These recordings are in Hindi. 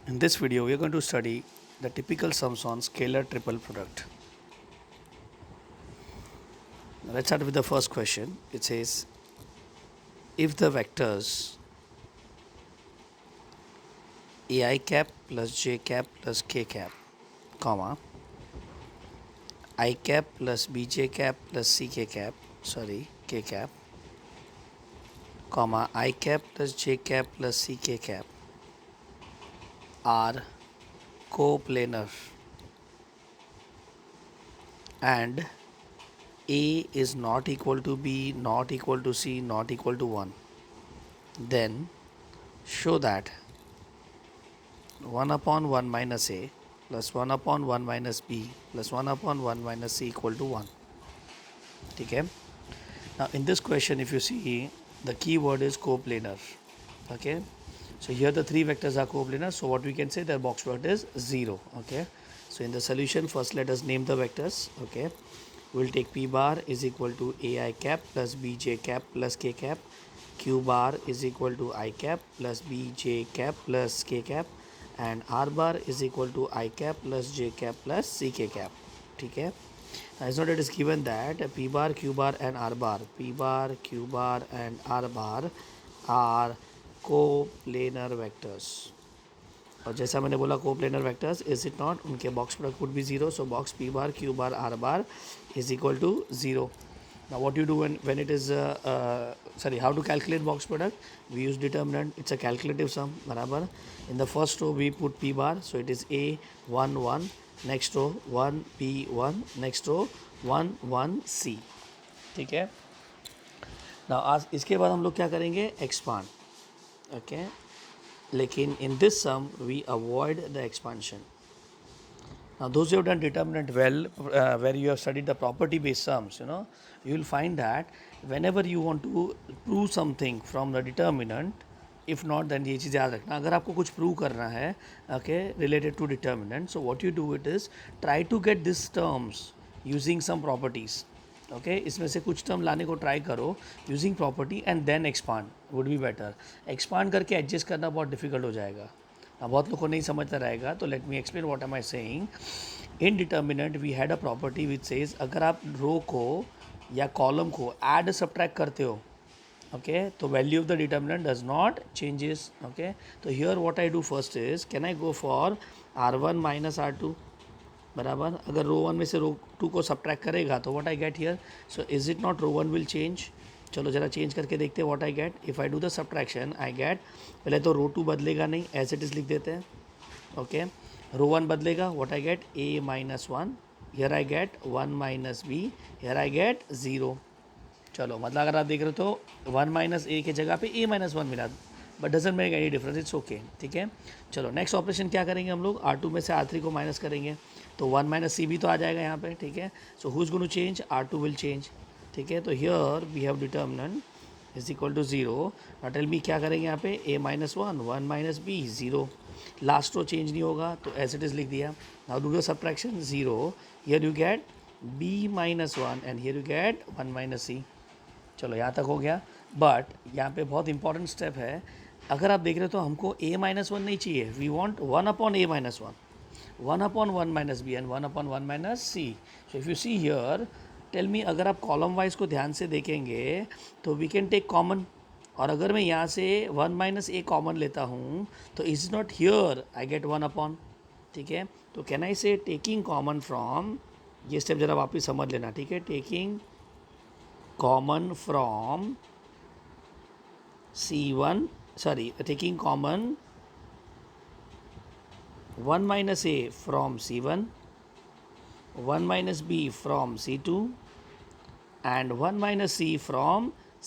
In this video, we are going to study the typical sums on scalar triple product. Now, let's start with the first question. It says, if the vectors ai cap plus j cap plus k cap, comma, I cap plus bj cap plus ck cap, k cap, comma, I cap plus j cap plus ck cap are coplanar and A is not equal to B, not equal to C, not equal to 1, then show that 1 upon 1 minus A plus 1 upon 1 minus B plus 1 upon 1 minus C equal to 1. Okay? Now in this question, if you see, the key word is coplanar. Okay? So here the three vectors are coplanar, so what we can say, their box product is 0. Okay? So in the solution, first let us name the vectors. Okay? We'll take P bar is equal to AI cap plus BJ cap plus K cap. Q bar is equal to I cap plus BJ cap plus K cap. And R bar is equal to I cap plus J cap plus CK cap. Okay? Now it's not, it is given that P bar, Q bar and R bar, P bar, Q bar and R bar are coplanar vectors. और जैसा मैंने बोला coplanar vectors, is it not, उनके box product would be zero. So box P bar Q bar are bar is equal to zero. Now what you do when it is how to calculate box product? We use determinant. It's a calculative sum. बराबर. In the first row we put p bar, so it is a 1 1. Next row 1 p 1. Next row 1 1 c. ठीक है. Now आज इसके बाद हम लोग क्या करेंगे? Expand. Okay. लेकिन in this sum we avoid the expansion. Now those who have done determinant well, where you have studied the property based sums, you will find that whenever you want to prove something from the determinant, if not, then ये चीज़ याद रखना, अगर आपको कुछ प्रूव करना है, okay, related to determinant, so what you do it is try to get these terms using some properties. Okay इसमें से कुछ टर्म लाने को ट्राई करो using property and then expand would be better. Expand करके एडजस्ट करना बहुत डिफिकल्ट हो जाएगा. अब बहुत लोग को नहीं समझता रहेगा, तो let me explain what am I saying. In determinant we had a property which says, अगर आप रो को या कॉलम को ऐड सब्ट्रैक्ट करते हो, ओके, तो value of the determinant does not changes. Okay, तो here what I do first is, can I go for R1 minus R2 बराबर. अगर रो 1 में से रो 2 को सब्ट्रैक्ट करेगा तो what I get here. So is it not row 1 will change. चलो जरा चेंज करके देखते हैं what I get. If I do the subtraction I get, पहले तो रो 2 बदलेगा नहीं, एज इट इज़ लिख देते हैं. ओके, रो 1 बदलेगा, what I get a minus 1. Here I get 1 minus B. Here I get 0. चलो मतलब अगर आप देख रहे हो तो 1 माइनस ए की जगह पे a माइनस 1 मिला, but doesn't make any difference, it's okay. ठीक है. चलो नेक्स्ट ऑपरेशन क्या करेंगे हम लोग, R2 में से R3 को माइनस करेंगे, तो 1 माइनस सी भी तो आ जाएगा यहाँ पे. ठीक है. So who is going to change, R2 will change. ठीक है. तो here we have determinant is equal to 0. Now tell me क्या करेंगे यहाँ पे, a minus 1, 1 minus b 0. Last row change नहीं होगा, तो एज इट इज़ लिख दिया. Now do the subtraction 0. Here you get b minus 1 and here you get 1 minus c. चलो यहाँ तक हो गया. बट यहाँ पे बहुत इंपॉर्टेंट स्टेप है. अगर आप देख रहे हो तो हमको a माइनस 1 नहीं चाहिए, we want 1 upon a minus 1, 1 upon 1 minus b and 1 upon 1 minus c. So if you see here, tell me, अगर आप कॉलम वाइज को ध्यान से देखेंगे तो वी कैन टेक कॉमन. और अगर मैं यहाँ से 1 माइनस ए कॉमन लेता हूँ तो is not here, I get 1 upon. ठीक है. तो can I say taking common from, ये स्टेप जरा वापस समझ लेना. ठीक है. Taking common from C1, taking common 1 minus a from C1, 1 minus b from C2 and 1 minus c from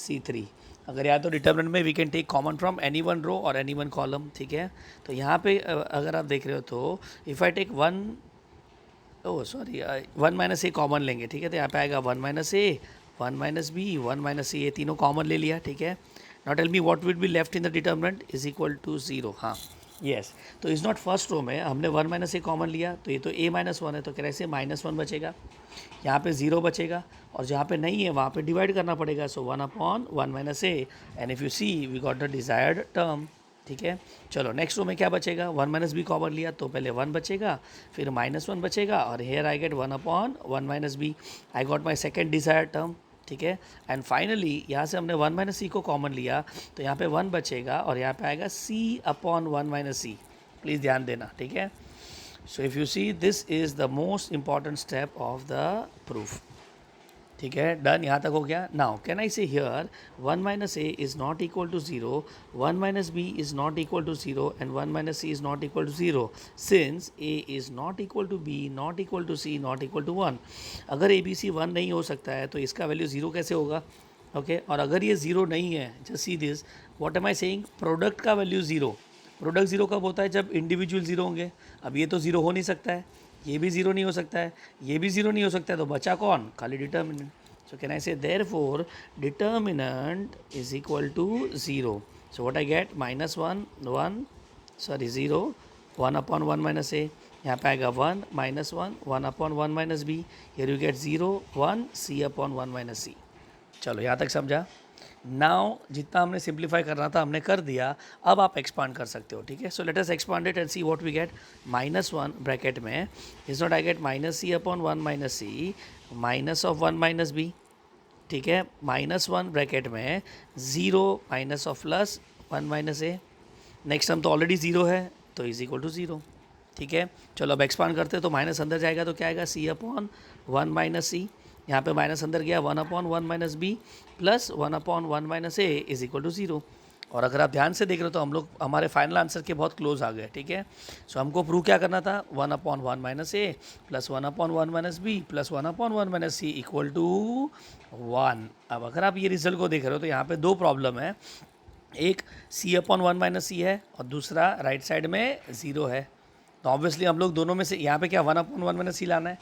C3. अगर या तो डिटर्मिनेंट में we can take common from any one row और एनी वन कॉलम. ठीक है. तो यहाँ पे अगर आप देख रहे हो तो if I take 1 minus a common लेंगे. ठीक है. तो यहाँ पे आएगा 1 minus a, 1 minus b, 1 minus c, ये तीनों कॉमन ले लिया. ठीक है. Now tell me what will be left in the determinant, is equal to 0. हाँ यस. तो इज़ नॉट फर्स्ट रो में हमने 1 माइनस ए कॉमन लिया, तो ये तो a माइनस 1 है, तो कैसे माइनस 1 बचेगा, यहाँ पे 0 बचेगा, और जहाँ पे नहीं है वहाँ पे डिवाइड करना पड़ेगा. So 1 upon 1 minus a, and if you see we got the desired term. ठीक है। चलो नेक्स्ट रो में क्या बचेगा, 1 माइनस बी कॉमन लिया तो पहले 1 बचेगा, फिर -1 बचेगा, और here I get 1/1 minus b, I got my second desire term, ठीक है। एंड फाइनली यहाँ से हमने 1 माइनस सी को कॉमन लिया तो यहाँ पे 1 बचेगा और यहाँ पे आएगा c/1 माइनस सी, प्लीज़ ध्यान देना, ठीक है। So if you see this is the most important step of the proof, ठीक है। डन, यहाँ तक हो गया। Now can I say here 1 minus a is not equal to 0, 1 minus b is not equal to 0 and 1 minus c is not equal to 0 since a is not equal to b, not equal to c, not equal to 1। अगर ए बी सी 1 नहीं हो सकता है तो इसका वैल्यू 0 कैसे होगा, ओके। और अगर ये 0 नहीं है, just see this, what am I saying, product का वैल्यू 0, प्रोडक्ट 0 कब होता है, जब इंडिविजुअल 0 होंगे। अब ये तो 0 हो नहीं सकता है, ये भी 0 नहीं हो सकता है, ये भी 0 नहीं हो सकता है, तो बचा कौन, खाली determinant. So can I say therefore determinant is equal to 0. So what I get, -1 1 sorry 0, 1/1 minus a, यहाँ पे आएगा 1 -1 1/1 minus b, here you get 0 1 c/1 minus c। चलो यहाँ तक समझा। नाउ जितना हमने सिंप्लीफाई करना था हमने कर दिया, अब आप एक्सपांड कर सकते हो, ठीक है। So let us expand it and see what we get, -1 bracket में is not I get -c/1 minus c minus of 1 minus b, ठीक है। -1 ब्रैकेट में 0 minus of plus 1 minus a, next term तो ऑलरेडी 0 है तो इज इक्वल टू 0, ठीक है। चलो अब एक्सपांड करते हैं तो माइनस अंदर जाएगा तो क्या आएगा, c/1 माइनस सी, यहाँ पे माइनस अंदर गया 1/1 minus b plus 1/1 minus a is equal to 0। और अगर आप ध्यान से देख रहे हो तो हम लोग हमारे फाइनल आंसर के बहुत क्लोज आ गए, ठीक है। सो हमको प्रूव क्या करना था, 1/1 minus a plus 1/1 minus b plus 1/1 minus c equal to 1। अब अगर आप ये रिजल्ट को देख रहे हो तो यहाँ पे दो प्रॉब्लम है, एक c/1 माइनस सी है और दूसरा राइट साइड में 0 है। तो ऑब्वियसली हम लोग दोनों में से यहाँ पे क्या 1/1 माइनस सी लाना है।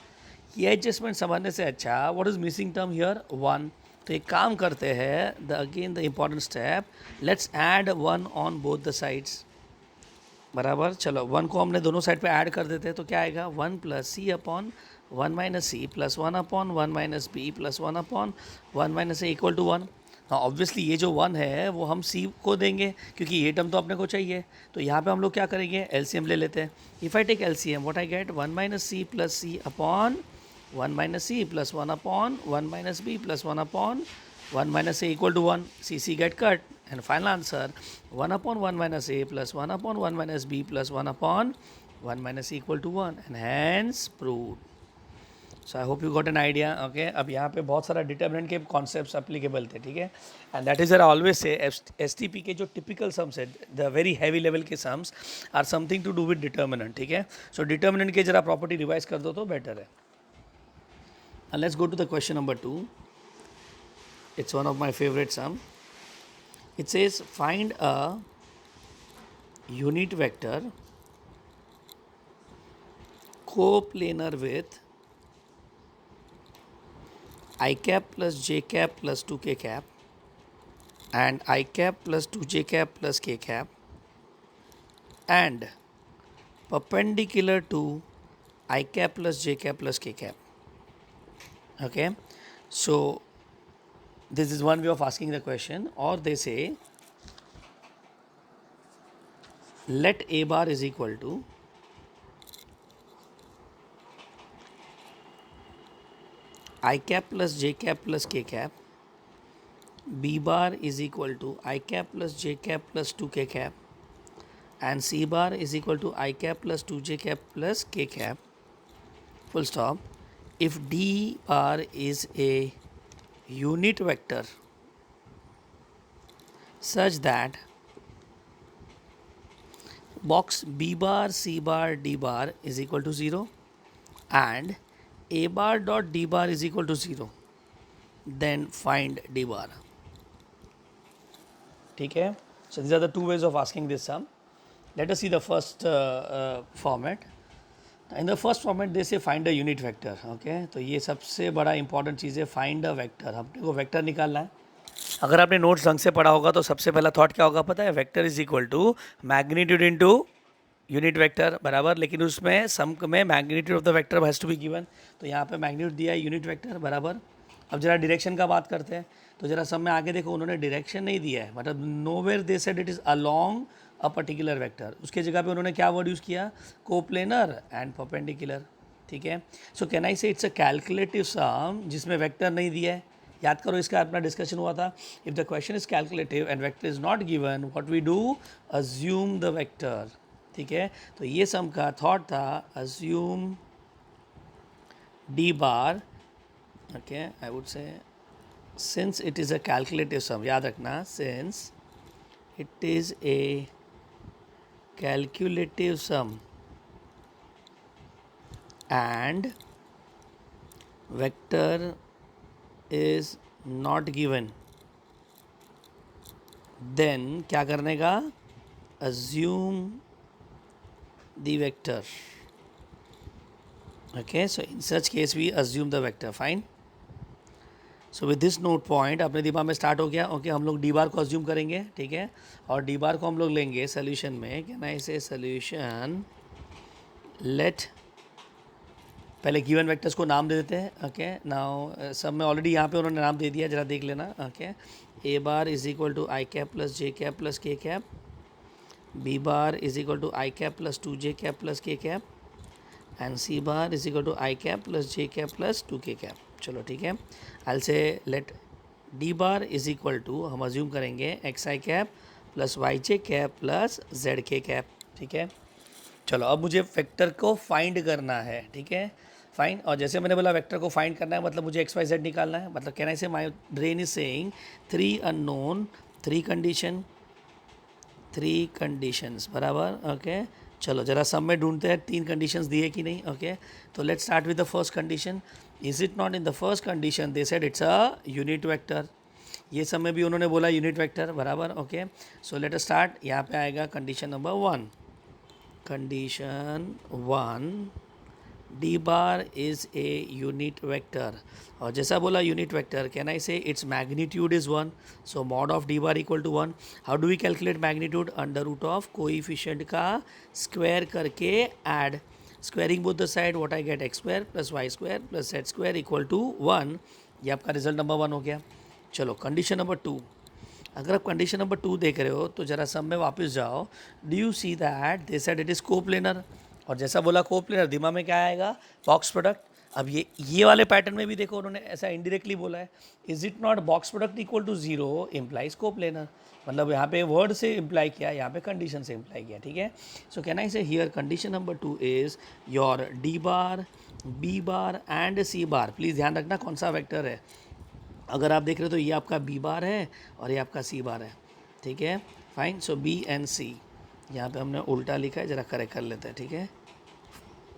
ये एडजस्टमेंट समझने से अच्छा, what is missing term here, 1। तो एक काम करते हैं, the again the important step, let's add 1 on both the sides, बराबर। चलो 1 को हमने दोनों साइड पे ऐड कर देते हैं तो क्या आएगा, 1 plus c/1 minus c plus 1/1 minus b plus 1/1 minus a equal to 1। हाँ ऑब्वियसली ये जो 1 है वो हम c को देंगे क्योंकि ये टर्म तो अपने को चाहिए। तो यहाँ पे हम लोग क्या करेंगे, एलसीएम ले लेते हैं। If I take LCM what I get, 1 minus c plus c upon 1 minus c plus 1/1 minus b plus 1/1 minus a equal to 1, c get cut and final answer 1/1 minus a plus 1/1 minus b plus 1/1 minus c equal to 1 and hence proved. So I hope you got an idea, okay। अब यहाँ पे बहुत सारा डिटर्मिनेंट के कॉन्सेप्ट्स अप्लीकेबल थे, ठीक है। And that is I always say STP के जो टिपिकल सम्स है, द वेरी हैवी लेवल के sums are something to do with determinant, ठीक है। सो डिटर्मिनेंट के जरा प्रॉपर्टी रिवाइज कर दो तो बेटर है। And let's go to the question number 2, it's one of my favourite sum. It says find a unit vector coplanar with I cap plus j cap plus 2k cap and I cap plus 2j cap plus k cap and perpendicular to I cap plus j cap plus k cap. Okay, so this is one way of asking the question, or they say let a bar is equal to I cap plus j cap plus k cap, b bar is equal to I cap plus j cap plus 2k cap and c bar is equal to I cap plus 2j cap plus k cap, full stop, if d bar is a unit vector such that box b bar c bar d bar is equal to 0 and a bar dot d bar is equal to 0, then find d bar, ठीक है। So these are the two ways of asking this sum. Let us see the first format. In the first format they say find a unit vector, okay। तो ये सबसे बड़ा इंपॉर्टेंट चीज़ है, फाइंड अ वेक्टर। अपने को वेक्टर निकालना है। अगर आपने नोट्स ढंग से पढ़ा होगा तो सबसे पहला थॉट क्या होगा पता है, vector is equal to magnitude into unit vector, बराबर। लेकिन उसमें सम में magnitude of the vector has to be given, तो यहाँ पे मैग्नीट्यूड दिया है यूनिट वेक्टर, बराबर। अब जरा डायरेक्शन का बात करते हैं तो जरा सब में आगे देखो, उन्होंने डायरेक्शन नहीं दिया है, मतलब nowhere they said it is along a particular vector, उसके जगह पे उन्होंने क्या वर्ड यूज़ किया, कोप्लेनर एंड परपेंडिकुलर, ठीक है। सो can I say it's a calculative सम जिसमें वेक्टर नहीं दिया है। याद करो इसका अपना डिस्कशन हुआ था, if the question is calculative and vector is not given what we do, assume the vector, ठीक है। तो ये सम का थॉट था assume d bar, okay, I would say since it is a calculative sum, याद रखना since it is a calculative sum and vector is not given, then क्या करने का, assume the vector, okay, so in such case we assume the vector, fine. So with this note point अपने दिमाग में स्टार्ट हो गया, ओके, हम लोग डी बार को अज्यूम करेंगे, ठीक है, और डी बार को हम लोग लेंगे सोल्यूशन में, कैन आई से सोल्यूशन लेट, पहले गिवन वेक्टर्स को नाम दे देते हैं, ओके, नाउ सब में ऑलरेडी यहाँ पे उन्होंने नाम दे दिया, जरा देख लेना, okay, A bar is equal to i cap plus j cap plus k cap, b bar is equal to i cap plus two j cap plus k cap, and C bar is equal to i cap plus j cap plus two k cap. चलो ठीक है, I say let d bar is equal to, हम अज्यूम करेंगे x i cap plus y j cap plus z k cap, ठीक है। चलो अब मुझे वेक्टर को फाइंड करना है, ठीक है, फाइन, और जैसे मैंने बोला वेक्टर को फाइंड करना है मतलब मुझे एक्स वाई जेड निकालना है, मतलब कैन आई से my brain is saying 3 unknown 3 condition, 3 conditions बराबर, ओके। चलो जरा सब में ढूंढते हैं 3 कंडीशंस दिए कि नहीं, ओके। तो let's start with the first condition, is it not in the first condition they said it's a unit vector, ये सब में भी उन्होंने बोला यूनिट वेक्टर बराबर, okay. So let us start, यहाँ पे आएगा condition number 1, condition 1 d bar is a unit vector, और जैसा बोला unit vector, can I say its magnitude is 1, so mod of d bar equal to 1। How do we calculate magnitude, under root of coefficient का स्क्वायर करके add, squaring both the side, what I get x square plus y square plus z square equal to 1, ये आपका रिजल्ट नंबर 1 हो गया। चलो कंडीशन नंबर 2, अगर आप कंडीशन नंबर 2 देख रहे हो तो जरा सब में वापस जाओ, do you see that they said it is coplanar, और जैसा बोला कोप्लेनर दिमाग में क्या आएगा, बॉक्स प्रोडक्ट। अब ये वाले पैटर्न में भी देखो उन्होंने ऐसा इनडायरेक्टली बोला है, is it not box product equal to 0 implies coplanar, मतलब यहाँ पे वर्ड से इम्प्लाई किया, यहाँ पे कंडीशन से इम्प्लाई किया, ठीक है। सो can I say here condition number 2 is your d bar B bar and C bar, please ध्यान रखना कौन सा वेक्टर है, अगर आप देख रहे हो तो ये आपका बी बार है और ये आपका सी बार है, ठीक है, फाइन। सो बी एंड सी, यहाँ पे हमने उल्टा लिखा है, ज़रा करेक्ट कर लेते हैं, ठीक है,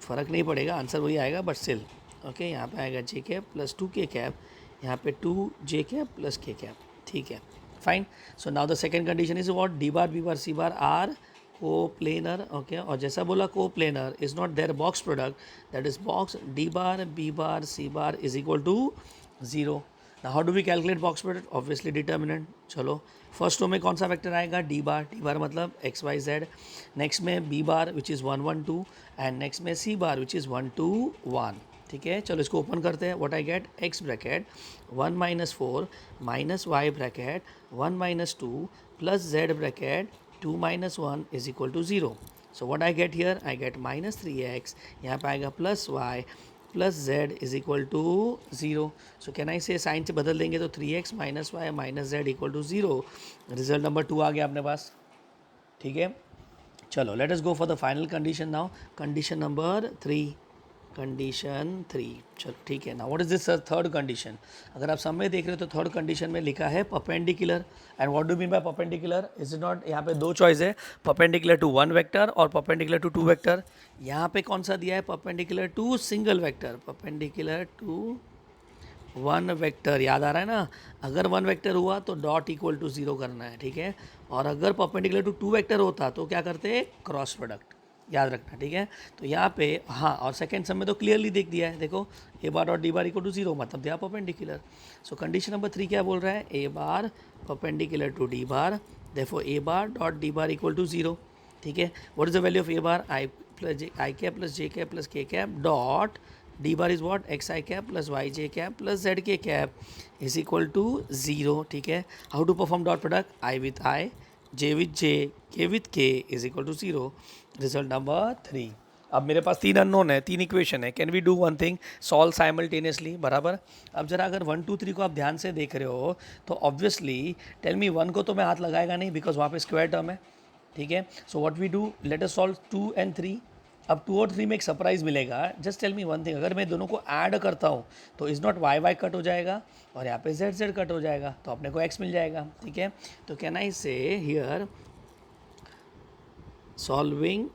फ़र्क नहीं पड़ेगा, आंसर वही आएगा बट स्टिल, ओके। यहाँ पे आएगा जे कैप प्लस 2 के कैप, यहाँ पे 2 j cap plus k cap, ठीक है, fine. So now the second condition is what, d bar B bar C bar are coplanar, okay, और जैसा बोला coplanar is not their box product, that is box d bar B bar C bar is equal to 0। Now how do we calculate box product? Obviously determinant। चलो फर्स्ट रो में कौन सा वेक्टर आएगा, डी बार मतलब एक्स वाई जेड, नेक्स्ट में b bar which is 1 1 2 and next में सी बार विच इज़ 1 2 1, ठीक है। चलो इसको ओपन करते हैं, what I get, x bracket 1 minus 4 minus y bracket 1 minus 2 plus z bracket 2 minus 1 is equal to 0। So what I get here, I get minus 3x, यहाँ पे आएगा plus y plus z is equal to 0। So can I say sign से बदल देंगे तो 3x minus y minus z equal to 0, result number 2 आ गया अपने पास, ठीक है। चलो late us go for the final condition now, condition number 3, condition 3, चलो ठीक है ना। What is this third condition, अगर आप सब में देख रहे हो तो थर्ड कंडीशन में लिखा है perpendicular, and what do mean by perpendicular, is it not, यहाँ पे 2 चॉइस है, परपेंडिकुलर टू 1 वेक्टर और परपेंडिकुलर टू 2 वेक्टर। यहाँ पे कौन सा दिया है, perpendicular to single vector, perpendicular to 1 vector, याद आ रहा है ना, अगर 1 वेक्टर हुआ तो डॉट इक्वल टू 0 करना है, ठीक है, और अगर परपेंडिकुलर टू 2 वेक्टर होता तो क्या करते, क्रॉस प्रोडक्ट, याद रखना, ठीक है। तो यहाँ पे हाँ, और सेकंड सम में तो क्लियरली देख दिया है, देखो ए बार और डी बार इक्वल टू 0 मतलब दिया परपेंडिकुलर। सो कंडीशन नंबर 3 क्या बोल रहा है, ए bar perpendicular to d bar, therefore a bar dot d bar equal to 0, ठीक है। What is the value of a bar, i cap plus j cap plus k cap dot d bar is what, x i cap plus y j cap plus z k cap is equal to 0, ठीक है। How to perform dot product, i with i j with j, k with k is equal to 0। Result number 3। अब मेरे पास 3 अननोन है, 3 इक्वेशन है। Can we do one thing, solve simultaneously, बराबर। अब जरा अगर 1 2 3 को आप ध्यान से देख रहे हो तो ऑब्वियसली टेल मी 1 को तो मैं हाथ लगाएगा नहीं बिकॉज वहाँ पे स्क्वायर टर्म है, ठीक है। So what we do, let us solve 2 and 3। अब 2 और 3 में एक सरप्राइज मिलेगा। Just tell me one thing, अगर मैं दोनों को ऐड करता हूँ तो is not y y cut हो जाएगा और यहाँ पे जेड जेड कट हो जाएगा, तो अपने को एक्स मिल जाएगा, ठीक है। तो can I say here solving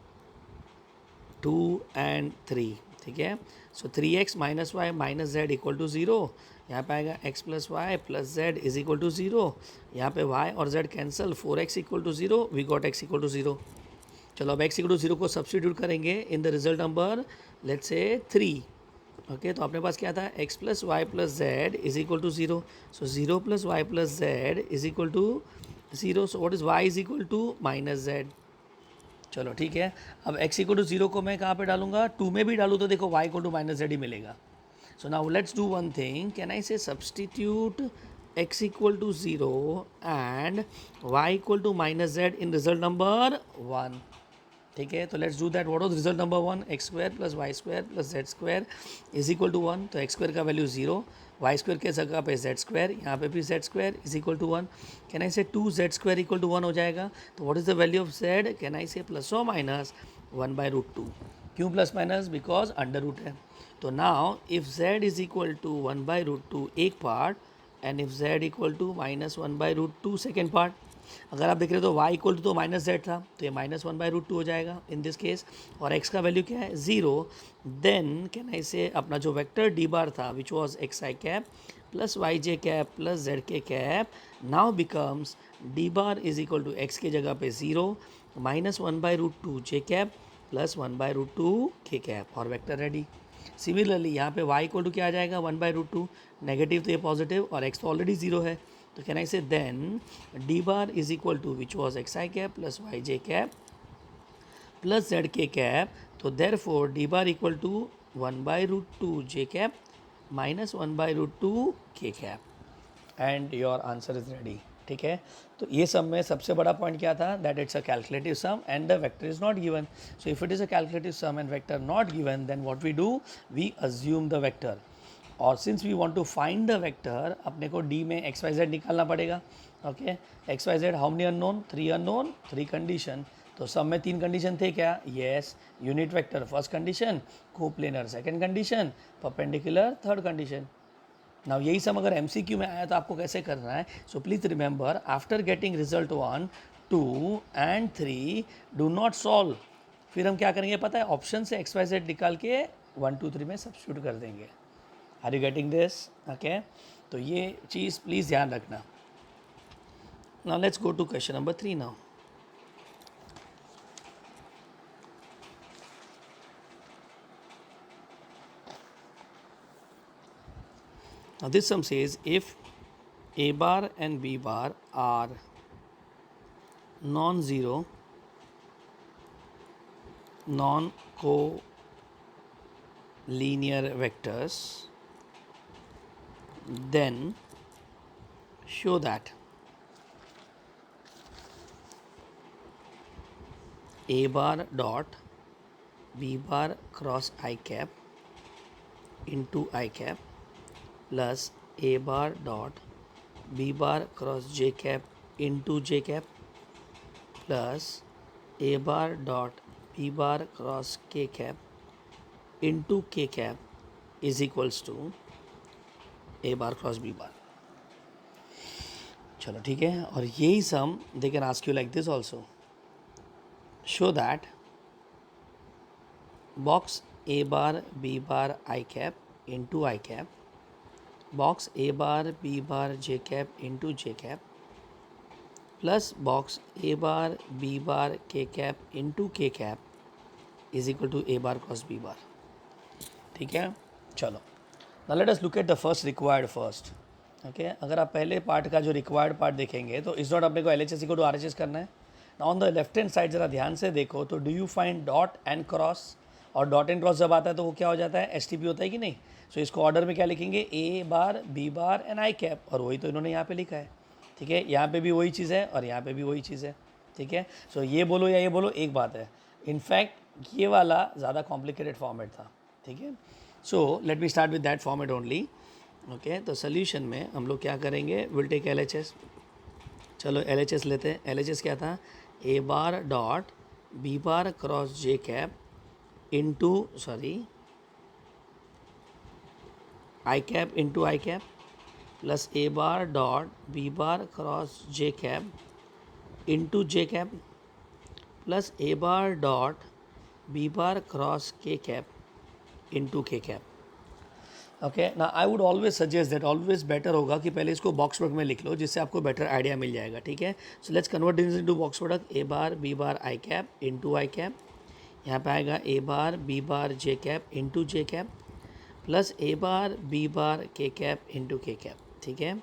2 and 3, ठीक है। So 3x minus y minus z equal to 0। यहाँ पे आएगा x plus y plus z is equal to 0। यहाँ पे y और z cancel, 4x equal to 0, we got x equal to 0। चलो अब x इक्वल टू 0 को सब्सटीट्यूट करेंगे in the result number let's say 3। Okay, तो अपने पास क्या था, x plus y plus z is equal to 0। So 0 plus y plus z is equal to 0। So what is y is equal to minus z. चलो ठीक है, अब x इक्वल टू 0 को मैं कहाँ पे डालूंगा, 2 में भी डालूँ तो देखो y equal to minus z ही मिलेगा। So now let's do one thing, can I say substitute x equal to 0 and y equal to minus z in result number 1, ठीक है। तो let's do that. What was result number 1, x square plus y square plus z square is equal to 1। तो एक्स स्क्वायर का वैल्यू 0, वाई स्क्वायर के जगह पे जेड स्क्वायर, यहाँ पे भी z square is equal to 1। Can I say 2 Z square equal to 1 हो जाएगा। तो what is the value of z, can I say plus और माइनस 1/√2। क्यों plus minus, because under root है। तो now if z is equal to 1/√2 एक part and if z equal to minus 1/√2 second part. अगर आप देख रहे हो तो y इक्वल टू तो माइनस जेड था, तो ये -1/√2 हो जाएगा इन दिस केस। और x का वैल्यू क्या है, 0। देन कैन आई से अपना जो वेक्टर डी बार था which was x i cap plus y j cap plus z k cap now becomes d bar is equal to x की जगह पे 0 -1/√2 j cap plus 1/√2 k cap और वेक्टर रेडी। सिमिलरली यहाँ पे y इक्वल टू क्या आ जाएगा, 1/√2, नेगेटिव तो ये पॉजिटिव और x तो ऑलरेडी 0 है। तो can I say then d bar is equal to which was x i cap plus y j cap plus z k cap. तो therefore d bar equal to 1/√2 j cap minus 1/√2 k cap and your answer is ready, ठीक है। तो ये सब में सबसे बड़ा पॉइंट क्या था, that it's a calculative sum and the vector is not given. So if it is a calculative sum and vector not given, then what we do, we assume the vector. और since we want to find the vector, अपने को डी में एक्स वाई जेड निकालना पड़ेगा। Okay, x y z how many unknown, 3 unknown, 3 condition. तो सब में 3 कंडीशन थे क्या, yes. Unit vector first condition, coplanar second condition, perpendicular third condition. Now यही सब अगर MCQ में आया तो आपको कैसे करना है। So please remember, after getting result 1 2 and 3 do not solve. फिर हम क्या करेंगे पता है, ऑप्शन से एक्स वाई जेड निकाल के 1 2 3 में सब्स्टिट्यूट कर देंगे। Are you getting this, okay. तो ये चीज़ प्लीज़ ध्यान रखना। Now let's go to question number 3 now. Now this sum says if a bar and b bar are non-zero, non-collinear vectors, then show that a bar dot b bar cross I cap into I cap plus a bar dot b bar cross j cap into j cap plus a bar dot b bar cross k cap into k cap is equals to a bar cross b bar। चलो ठीक है, और यही sum they can ask you like this also, show that box a bar b bar I cap into I cap, box a bar b bar j cap into j cap plus box a bar b bar k cap into k cap is equal to a bar cross b bar, ठीक है। चलो now let us look at the first required first, okay. अगर आप पहले पार्ट का जो रिक्वायर्ड पार्ट देखेंगे तो इस डॉट अपने को LHS को टू RHS करना है ना। On the left hand side ज़रा ध्यान से देखो तो do you find dot and cross, और डॉट एंड क्रॉस जब आता है तो वो क्या हो जाता है, STP होता है कि नहीं। सो इसको ऑर्डर में क्या लिखेंगे, a bar B bar and i cap, और वही तो इन्होंने यहाँ पे लिखा है, ठीक है। यहाँ पे भी वही चीज़ है और यहाँ पे भी वही चीज़ है, ठीक है। सो ये बोलो या ये बोलो एक बात है, इनफैक्ट ये वाला ज़्यादा कॉम्प्लिकेटेड फॉर्मेट था, ठीक है। So let me start with that format only, okay. तो सोल्यूशन में हम लोग क्या करेंगे, विल टेक LHS। चलो LHS लेते हैं। LHS क्या था, a bar dot B bar cross j cap into i cap into i cap plus a bar dot B bar cross j cap into j cap plus a bar dot B bar cross k cap into k cap. Okay ना, I would always suggest that always better होगा कि पहले इसको बॉक्स प्रोडक्ट में लिख लो, जिससे आपको बेटर आइडिया मिल जाएगा, ठीक है। So let's convert this into box product, a bar B bar i cap into i cap, यहाँ पे आएगा a bar B bar j cap into j cap plus a bar B bar k cap into k cap, ठीक है।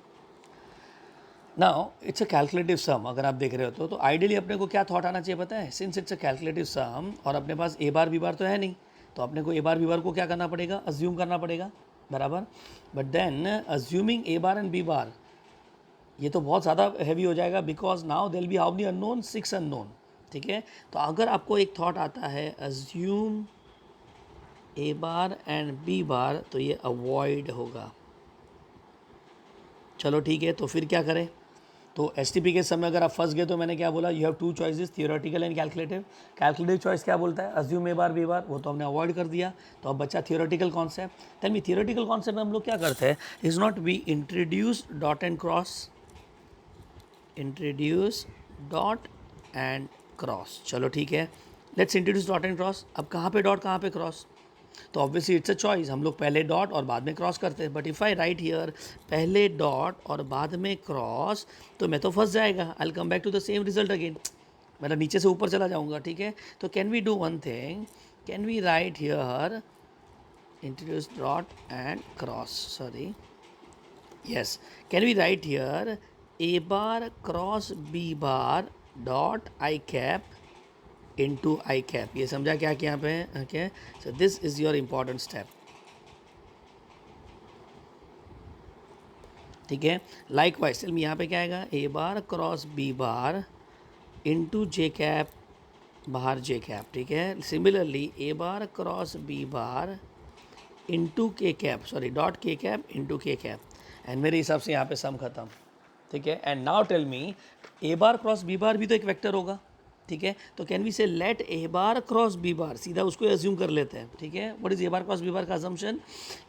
Now it's a calculative sum, अगर आप देख रहे हो तो आइडियली अपने को क्या थॉट आना चाहिए पता है, सिंस इट्स अ कैलकुलेटिव सम और अपने पास ए बार बी बार तो है नहीं, तो अपने को ए बार बी बार को क्या करना पड़ेगा, अज्यूम करना पड़ेगा, बराबर। But then assuming a bar and b bar, ये तो बहुत ज़्यादा हैवी हो जाएगा, because now they'll be how many unknown, 6 unknown, ठीक है। तो अगर आपको एक थॉट आता है assume a bar and b bar, तो ये अवॉइड होगा। चलो ठीक है, तो फिर क्या करें, तो STP के समय अगर आप फंस गए तो मैंने क्या बोला, you have 2 choices, theoretical and calculative. Calculative choice क्या बोलता है, assume a bar B bar, वो तो हमने अवॉइड कर दिया, तो अब बच्चा theoretical concept. Tell me, theoretical concept में हम लोग क्या करते हैं, is not we introduce dot and cross, introduce dot and cross. चलो ठीक है, let's introduce dot and cross. अब कहाँ पे डॉट कहाँ पे क्रॉस, तो ऑब्वियसली इट्स अ चॉइस, हम लोग पहले डॉट और बाद में क्रॉस करते हैं। But if I write here पहले डॉट और बाद में क्रॉस, तो मैं तो फंस जाएगा, I will come back to the same result again, मतलब नीचे से ऊपर चला जाऊंगा, ठीक है। तो can we do one thing, can we write here introduce dot and cross, sorry yes, can we write here a bar cross B bar dot i cap into i cap. ये समझा क्या यहाँ पे, okay. So this is your important step, ठीक है। लाइक वाइज चल यहाँ पे क्या आएगा, a bar cross B bar into j cap बाहर जे कैप, ठीक है। Similarly a bar cross B bar into k cap, sorry dot k cap into k cap, and मेरे हिसाब से यहाँ पे सम खत्म, ठीक है। And now tell me, a bar cross B bar भी तो एक वेक्टर होगा, ठीक है। तो can we say let a bar cross B bar, सीधा उसको एज्यूम कर लेते हैं, ठीक है। What is a bar cross B bar का assumption,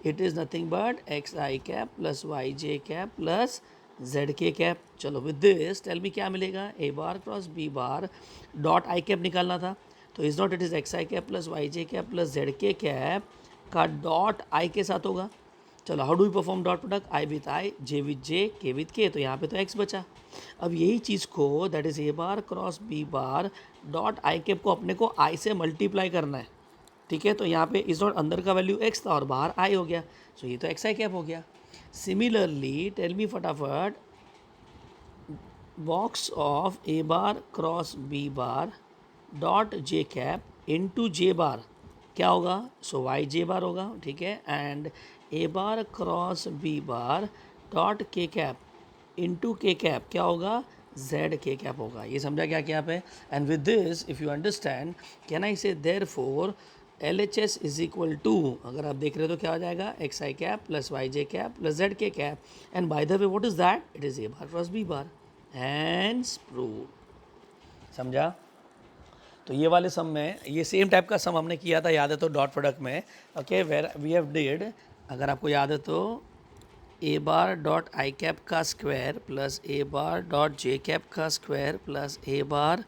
it is nothing but x i cap plus y j cap plus z k cap. चलो विद दिस टेल मी क्या मिलेगा, a bar cross B bar dot i cap निकालना था, तो is not, it is x i cap plus y j cap plus z k cap का डॉट आई के साथ होगा। चलो how do we perform dot product, i with i, j with j, k with के, तो यहाँ पे तो एक्स बचा। अब यही चीज़ को, that is a bar cross B bar dot i cap को अपने को आई से मल्टीप्लाई करना है, ठीक है। तो यहाँ पे इज नॉट, अंदर का वैल्यू एक्स था और बाहर आई हो गया, सो ये तो एक्स आई कैप हो गया। सिमिलरली टेल मी फटाफट, box of a bar cross B bar dot j cap into j bar क्या होगा, सो वाई जे बार होगा, ठीक है। And a bar cross B bar dot k cap into k cap क्या होगा, जेड के कैप होगा। ये समझा क्या क्या पे। And with this if you understand, can I say therefore LHS is equal to, अगर आप देख रहे हो तो क्या हो जाएगा, x i cap plus y j cap plus z k cap, and by the way what is that, it is a bar cross B bar, hence prove. समझा। तो ये वाले सम में, ये सेम टाइप का सम हमने किया था, याद है तो डॉट प्रोडक्ट में, okay, where we have did, अगर आपको याद है तो a bar dot i cap का square plus a bar dot j cap का square plus a bar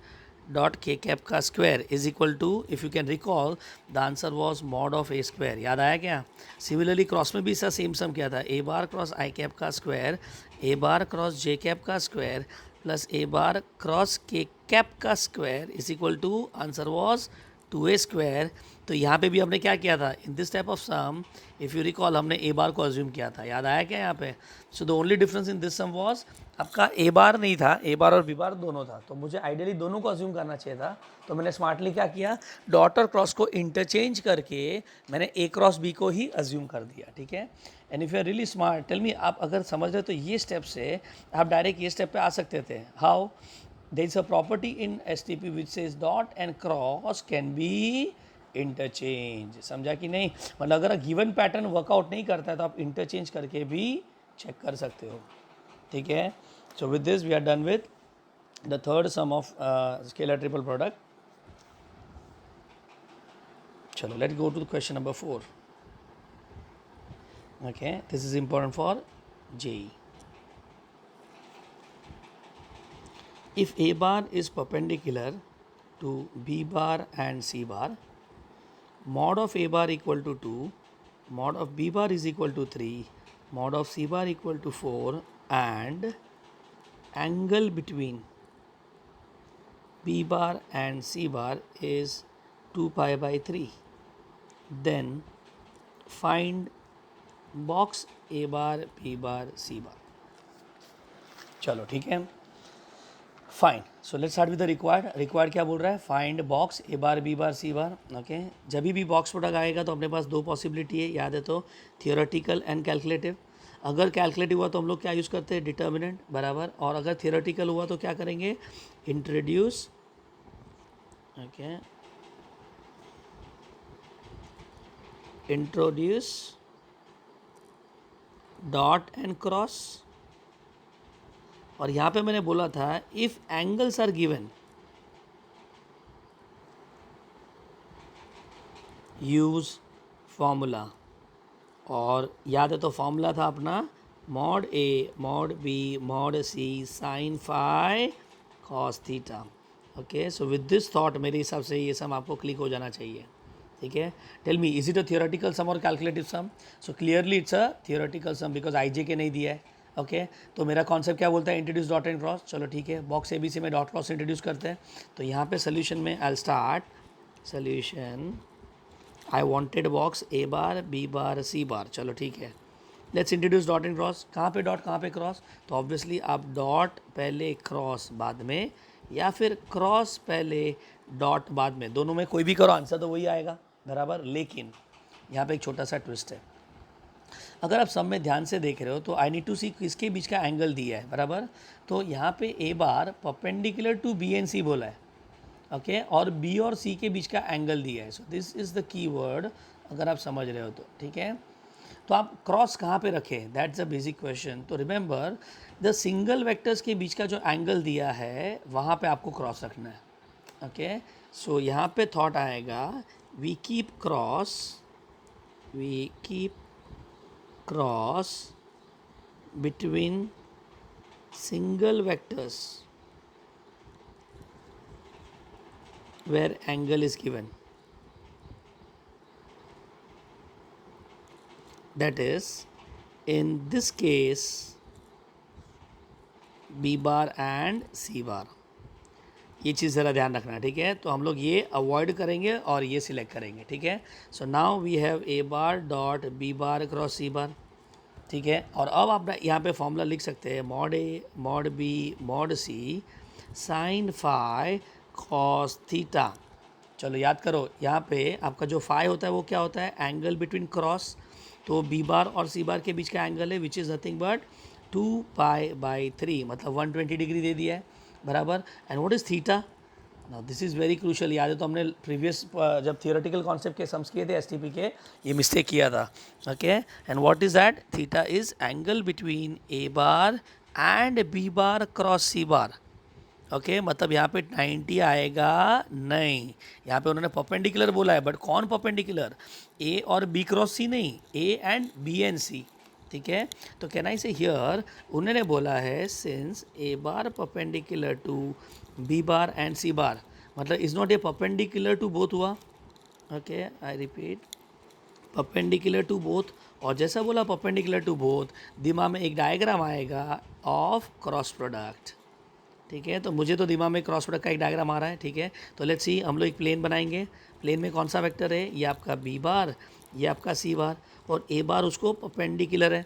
dot k cap का square is equal to, if you can recall the answer was mod of a square, याद आया क्या। सिमिलरली क्रॉस में भी इसका सेम सम किया था, a bar cross i cap का square, a bar cross j cap का square plus a bar cross k cap का square is equal to, answer was 2a square. तो यहाँ पे भी हमने क्या किया था, in this type of sum if you recall हमने ए बार को अज्यूम किया था, याद आया क्या यहाँ पे। So the only difference in this sum was, आपका ए बार नहीं था, ए बार और बी बार दोनों था, तो मुझे आइडियली दोनों को अज्यूम करना चाहिए था, तो मैंने स्मार्टली क्या किया, डॉट और क्रॉस को इंटरचेंज करके मैंने ए क्रॉस बी को ही अज्यूम कर दिया, ठीक है। And if you are really smart tell me, आप अगर समझ रहे हो तो ये स्टेप से आप डायरेक्ट ये स्टेप पे आ सकते थे, how, there is a property in STP which says dot and cross can be interchange. समझा कि नहीं? मतलब अगर गिवन पैटर्न वर्कआउट नहीं करता है तो आप इंटरचेंज करके भी चेक कर सकते हो. ठीक है. So with this we are done with the third sum of scalar triple product. चलो let's go to the question number 4. Okay, this is important for JEE. If A bar is perpendicular to B bar and C bar, mod of A bar equal to 2, mod of B bar is equal to 3, mod of C bar equal to 4, and angle between B bar and C bar is 2 pi by 3, then find box A bar, B bar, C bar. चलो ठीक है. Fine. So let's start with the required क्या बोल रहा है? फाइंड बॉक्स ए बार बी बार सी बार. ओके, जब भी बॉक्स प्रोडक्ट आएगा तो अपने पास दो पॉसिबिलिटी है, याद है तो, थियोरेटिकल एंड कैलकुलेटिव. अगर कैलकुलेटिव हुआ तो हम लोग क्या यूज़ करते हैं? डिटर्मिनेंट बराबर. और अगर थियोरेटिकल हुआ तो क्या करेंगे? Introduce. Okay, introduce dot and cross. और यहाँ पे मैंने बोला था if angles are given use formula. और याद है तो फॉर्मूला था अपना mod a mod B mod c sine phi cos theta. Okay, so with this thought मेरे हिसाब से ये सम आपको क्लिक हो जाना चाहिए. ठीक है. Tell me, is it a theoretical sum और calculative sum? So clearly it's a theoretical sum because i j k नहीं दिया है. ओके, तो मेरा कॉन्सेप्ट क्या बोलता है? Introduce dot and cross. चलो ठीक है, बॉक्स ए बी सी में डॉट क्रॉस इंट्रोड्यूस करते हैं. तो यहाँ पे सोल्यूशन में I start solution. I wanted box A bar B bar C bar. चलो ठीक है, let's introduce dot and cross. कहाँ पे डॉट कहाँ पे क्रॉस? तो ऑब्वियसली आप डॉट पहले क्रॉस बाद में, या फिर क्रॉस पहले डॉट बाद में, दोनों में कोई भी करो, आंसर तो वही आएगा बराबर. लेकिन यहाँ पे एक छोटा सा ट्विस्ट है. अगर आप सब में ध्यान से देख रहे हो तो आई नीड टू सी किसके बीच का एंगल दिया है बराबर. तो यहाँ पे ए bar perpendicular to B and सी बोला है. ओके, और बी और सी के बीच का एंगल दिया है. So this is the key word, अगर आप समझ रहे हो तो. ठीक है, तो आप क्रॉस कहाँ पे रखें? That's a basic question. तो रिमेंबर, द सिंगल वेक्टर्स के बीच का जो एंगल दिया है वहाँ पे आपको क्रॉस रखना है. ओके, सो यहाँ पे थॉट आएगा we keep cross between single vectors where angle is given. That is, in this case, B bar and C bar. ये चीज़ ज़रा ध्यान रखना. ठीक है, तो हम लोग ये अवॉइड करेंगे और ये सिलेक्ट करेंगे. ठीक है, so now we have a bar dot B bar cross c bar. ठीक है, और अब आप यहाँ पे फॉर्मूला लिख सकते हैं mod a mod B mod c sine phi cos theta. चलो याद करो, यहाँ पे आपका जो फाई होता है वो क्या होता है? Angle between cross. तो बी बार और सी बार के बीच का एंगल है which is nothing but 2 pi by 3, मतलब 120 डिग्री दे दिया है बराबर. And what is theta? Now this is very crucial. याद है तो हमने प्रीवियस जब थियोरेटिकल कॉन्सेप्ट के सम्स किए थे एसटीपी के, ये मिस्टेक किया था. Okay, and what is that? Theta is angle between a bar and b bar cross c bar. Okay, मतलब यहाँ पे 90 आएगा नहीं. यहाँ पे उन्होंने परपेंडिकुलर बोला है, बट कौन परपेंडिकुलर? ए और बी क्रॉस सी नहीं, ए एंड बी एंड सी. ठीक है, तो कैन आई से हियर उन्होंने बोला है since a bar perpendicular to b bar and C bar, मतलब is not a perpendicular to both हुआ. Okay, I repeat, perpendicular to both. और जैसा बोला परपेंडिकुलर टू बोथ, दिमाग में एक डायग्राम आएगा ऑफ क्रॉस प्रोडक्ट. ठीक है, तो मुझे तो दिमाग में क्रॉस प्रोडक्ट का एक डायग्राम आ रहा है. ठीक है, तो लेट्स सी, हम लोग एक प्लेन बनाएंगे. प्लेन में कौन सा वेक्टर है? ये आपका बी बार, ये आपका सी बार, और ए बार उसको परपेंडिकुलर है.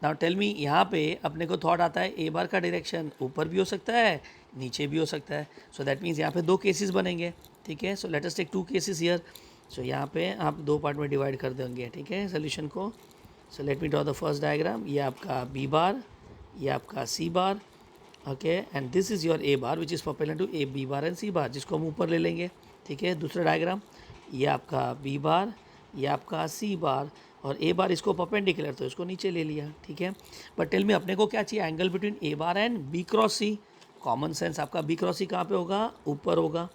नाउ टेल मी, यहाँ पे अपने को थॉट आता है ए बार का डायरेक्शन ऊपर भी हो सकता है, नीचे भी हो सकता है. सो दैट मीन्स यहाँ पे दो केसेस बनेंगे. ठीक है, so let us take 2 cases here. So यहाँ पे आप दो पार्ट में डिवाइड कर देंगे. ठीक है, सोल्यूशन को. So let me draw the first diagram. ये आपका बी बार, ये आपका c bar, okay, and this is your a bar which is perpendicular to a b bar and C bar, जिसको हम ऊपर ले लेंगे, ठीक है। दूसरा डायग्राम, ये आपका बी बार, ये आपका सी बार, और ए बार इसको परपेंडिकुलर तो इसको नीचे ले लिया, ठीक है। बट टेल में अपने को क्या चाहिए, angle between a bar and b cross c. Common sense आपका बी क्रॉस सी कहाँ पे होगा, ऊपर होगा,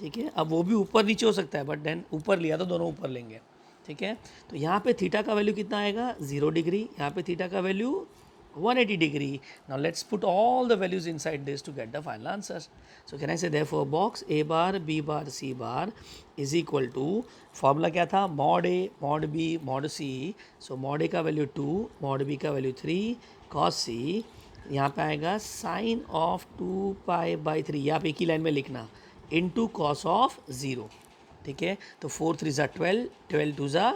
ठीक है। अब वो भी ऊपर नीचे हो सकता है, बट देन ऊपर लिया तो दोनों ऊपर लेंगे, ठीक है। तो यहाँ पे थीटा का वैल्यू कितना आएगा, 0 डिग्री, यहाँ पे थीटा का value 180 degree. Now let's put all the values inside this to get the final answer. So can I say therefore box A bar, B bar, C bar is equal to, formula क्या था, mod A, mod B, mod C. So mod A का वैल्यू 2, mod B का वैल्यू 3, cos C, यहाँ पे आएगा साइन ऑफ 2 पाई बाई 3, ये आप एक ही लाइन में लिखना, इनटू cos ऑफ 0, ठीक है। तो 4 3 ज़ा 12, 12 2 ज़ा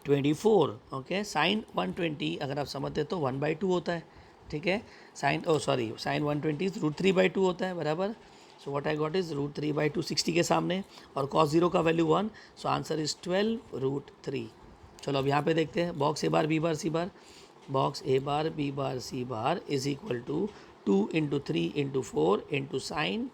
24, ओके। साइन 120 अगर आप समझते तो 1/2 होता है, ठीक है। साइन साइन 120 √3/2 होता है, बराबर। सो व्हाट आई गॉट इज √3/2, 60 के सामने, और cos 0 का वैल्यू 1, सो आंसर इज 12√3। चलो अब यहाँ पे देखते हैं, box A bar B bar C bar, box A bar B bar C bar is equal to 2 × 3 × 4 × sine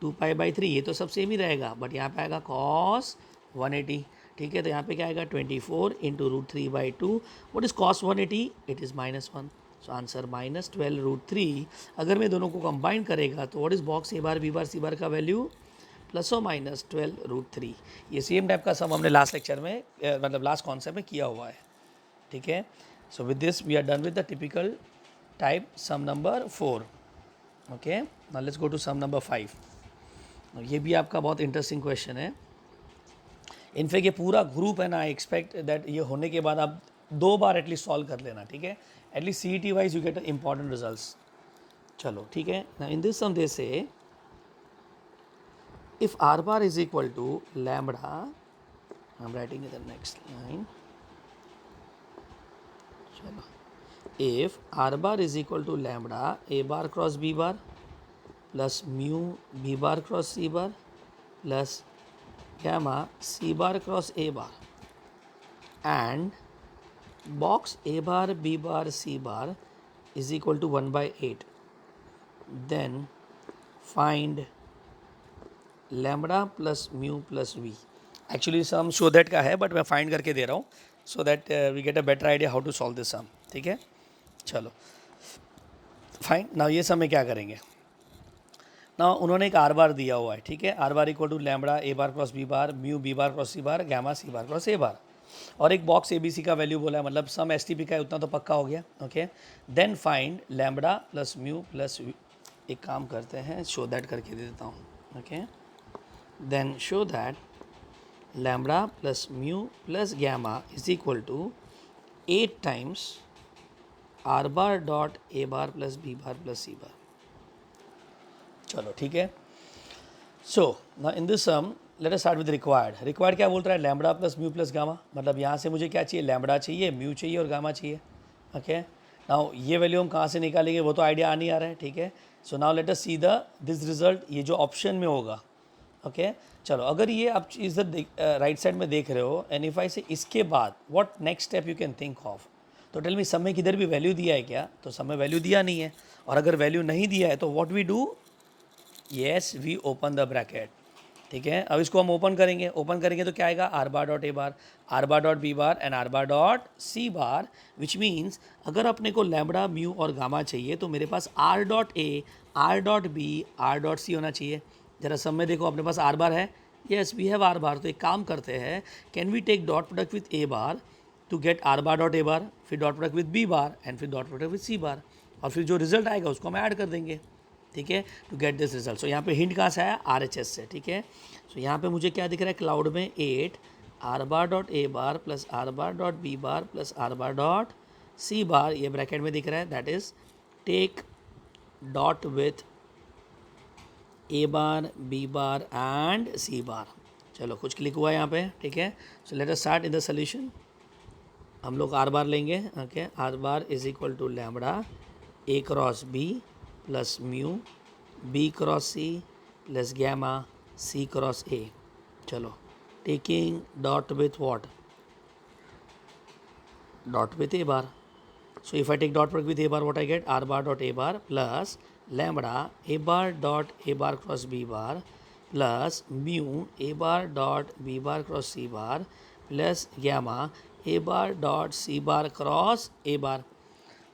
2π/3, ये तो सब सेम ही रहेगा, बट यहाँ पे आएगा cos 180, ठीक है। तो यहाँ पे क्या आएगा 24 × √3/2, what is cos 180, it is -1, so answer -12√3। अगर मैं दोनों को कंबाइन करेगा तो what is box A bar B bar C bar का वैल्यू ±12√3। ये सेम टाइप का सम हमने लास्ट लेक्चर में मतलब लास्ट कॉन्सेप्ट में किया हुआ है, ठीक है। So with this we are done with the typical type sum number 4, okay. Now let's go to sum number 5। ये भी आपका बहुत इंटरेस्टिंग क्वेश्चन है। इनफैक्ट ये पूरा ग्रुप है ना, आई एक्सपेक्ट दैट ये होने के बाद आप 2 बार एटलीस्ट सॉल्व कर लेना, ठीक है। At least CET wise you get important results. चलो ठीक है, in this sum they say if r bar is equal to lambda, I am writing in the next line, चलो, if r bar is equal to lambda a bar cross b bar plus mu b bar cross c bar plus gamma c bar cross a bar and box a bar b bar c bar is equal to 1/8, then find lambda plus mu plus v. Actually sum show that का है, बट मैं फाइंड करके दे रहा हूँ so that we get a better idea how to solve this sum, ठीक है। चलो फाइन, नाउ ये सम में क्या करेंगे ना, उन्होंने एक आर बार दिया हुआ है, ठीक है। R bar equal to lambda a bar cross B bar, mu b bar cross c bar, gamma c bar cross a bar, और एक बॉक्स ए बी सी का वैल्यू बोला है, मतलब सम एस टी पी का है, उतना तो पक्का हो गया, okay. Then find lambda plus mu plus, एक काम करते हैं शो दैट करके दे देता हूँ, okay. Then show that lambda plus mu plus gamma is equal to 8 times are bar dot A bar plus B bar plus C bar. चलो ठीक है। सो ना in this sum let us start with required क्या बोल रहा है, lambda plus mu plus gamma, मतलब यहाँ से मुझे क्या चाहिए, लैम्बडा चाहिए, म्यू चाहिए और गामा चाहिए, ओके। नाउ ये वैल्यू हम कहाँ से निकालेंगे वो तो आइडिया आ नहीं आ रहा है, ठीक है। So now let us see the this result, ये जो ऑप्शन में होगा, ओके। चलो अगर ये आप इधर राइट साइड में देख रहे हो NFI से, इसके बाद what next step you can think of, तो टेल मी समय किधर भी वैल्यू दिया है क्या, तो समय वैल्यू दिया नहीं है, और अगर वैल्यू नहीं दिया है तो what we do, yes we open the bracket, ठीक है। अब इसको हम ओपन करेंगे तो क्या आएगा, r bar dot A bar, are bar dot B bar and r bar dot C bar, which means अगर अपने को लैम्बडा म्यू और गामा चाहिए तो मेरे पास R dot A, R dot B, R dot C होना चाहिए। जरा सब में देखो, अपने पास आर बार है, yes we have R bar, तो एक काम करते हैं, can we take dot product with A bar to get are bar dot A bar, फिर dot product with B bar and फिर dot product with C bar, और फिर जो रिजल्ट आएगा उसको हम ऐड कर देंगे, ठीक है, टू गेट दिस रिजल्ट। सो यहाँ पे हिंट कहाँ से आया, RHS से, ठीक है। सो यहाँ पे मुझे क्या दिख रहा है, क्लाउड में 8 आर बार डॉट ए bar plus R bar dot B bar plus R bar dot सी बार, ये ब्रैकेट में दिख रहा है, that is take dot with A bar B bar and C bar. चलो कुछ क्लिक हुआ है यहाँ पे, ठीक है। So let us start in the solution. हम लोग आर बार लेंगे, okay. R bar is equal to lambda A cross B plus mu B cross C plus gamma C cross A. चलो taking dot with what, dot with A bar, So if I take dot product with a bar, what I get? R bar dot a bar plus lambda a bar dot a bar cross b bar plus mu a bar dot b bar cross c bar plus gamma a bar dot c bar cross a bar.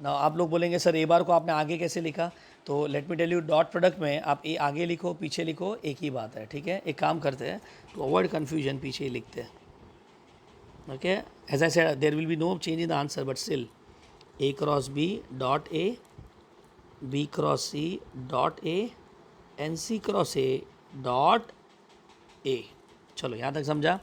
ना आप लोग बोलेंगे सर ए बार को आपने आगे कैसे लिखा? तो let me tell you, dot product में आप ए आगे लिखो पीछे लिखो एक ही बात है, ठीक है. एक काम करते हैं, टू अवॉइड कन्फ्यूजन पीछे ही लिखते हैं. Okay, as I said there will be no change in the answer, but still a cross b dot a, b cross c dot a and c cross a dot a. चलो यहाँ तक समझा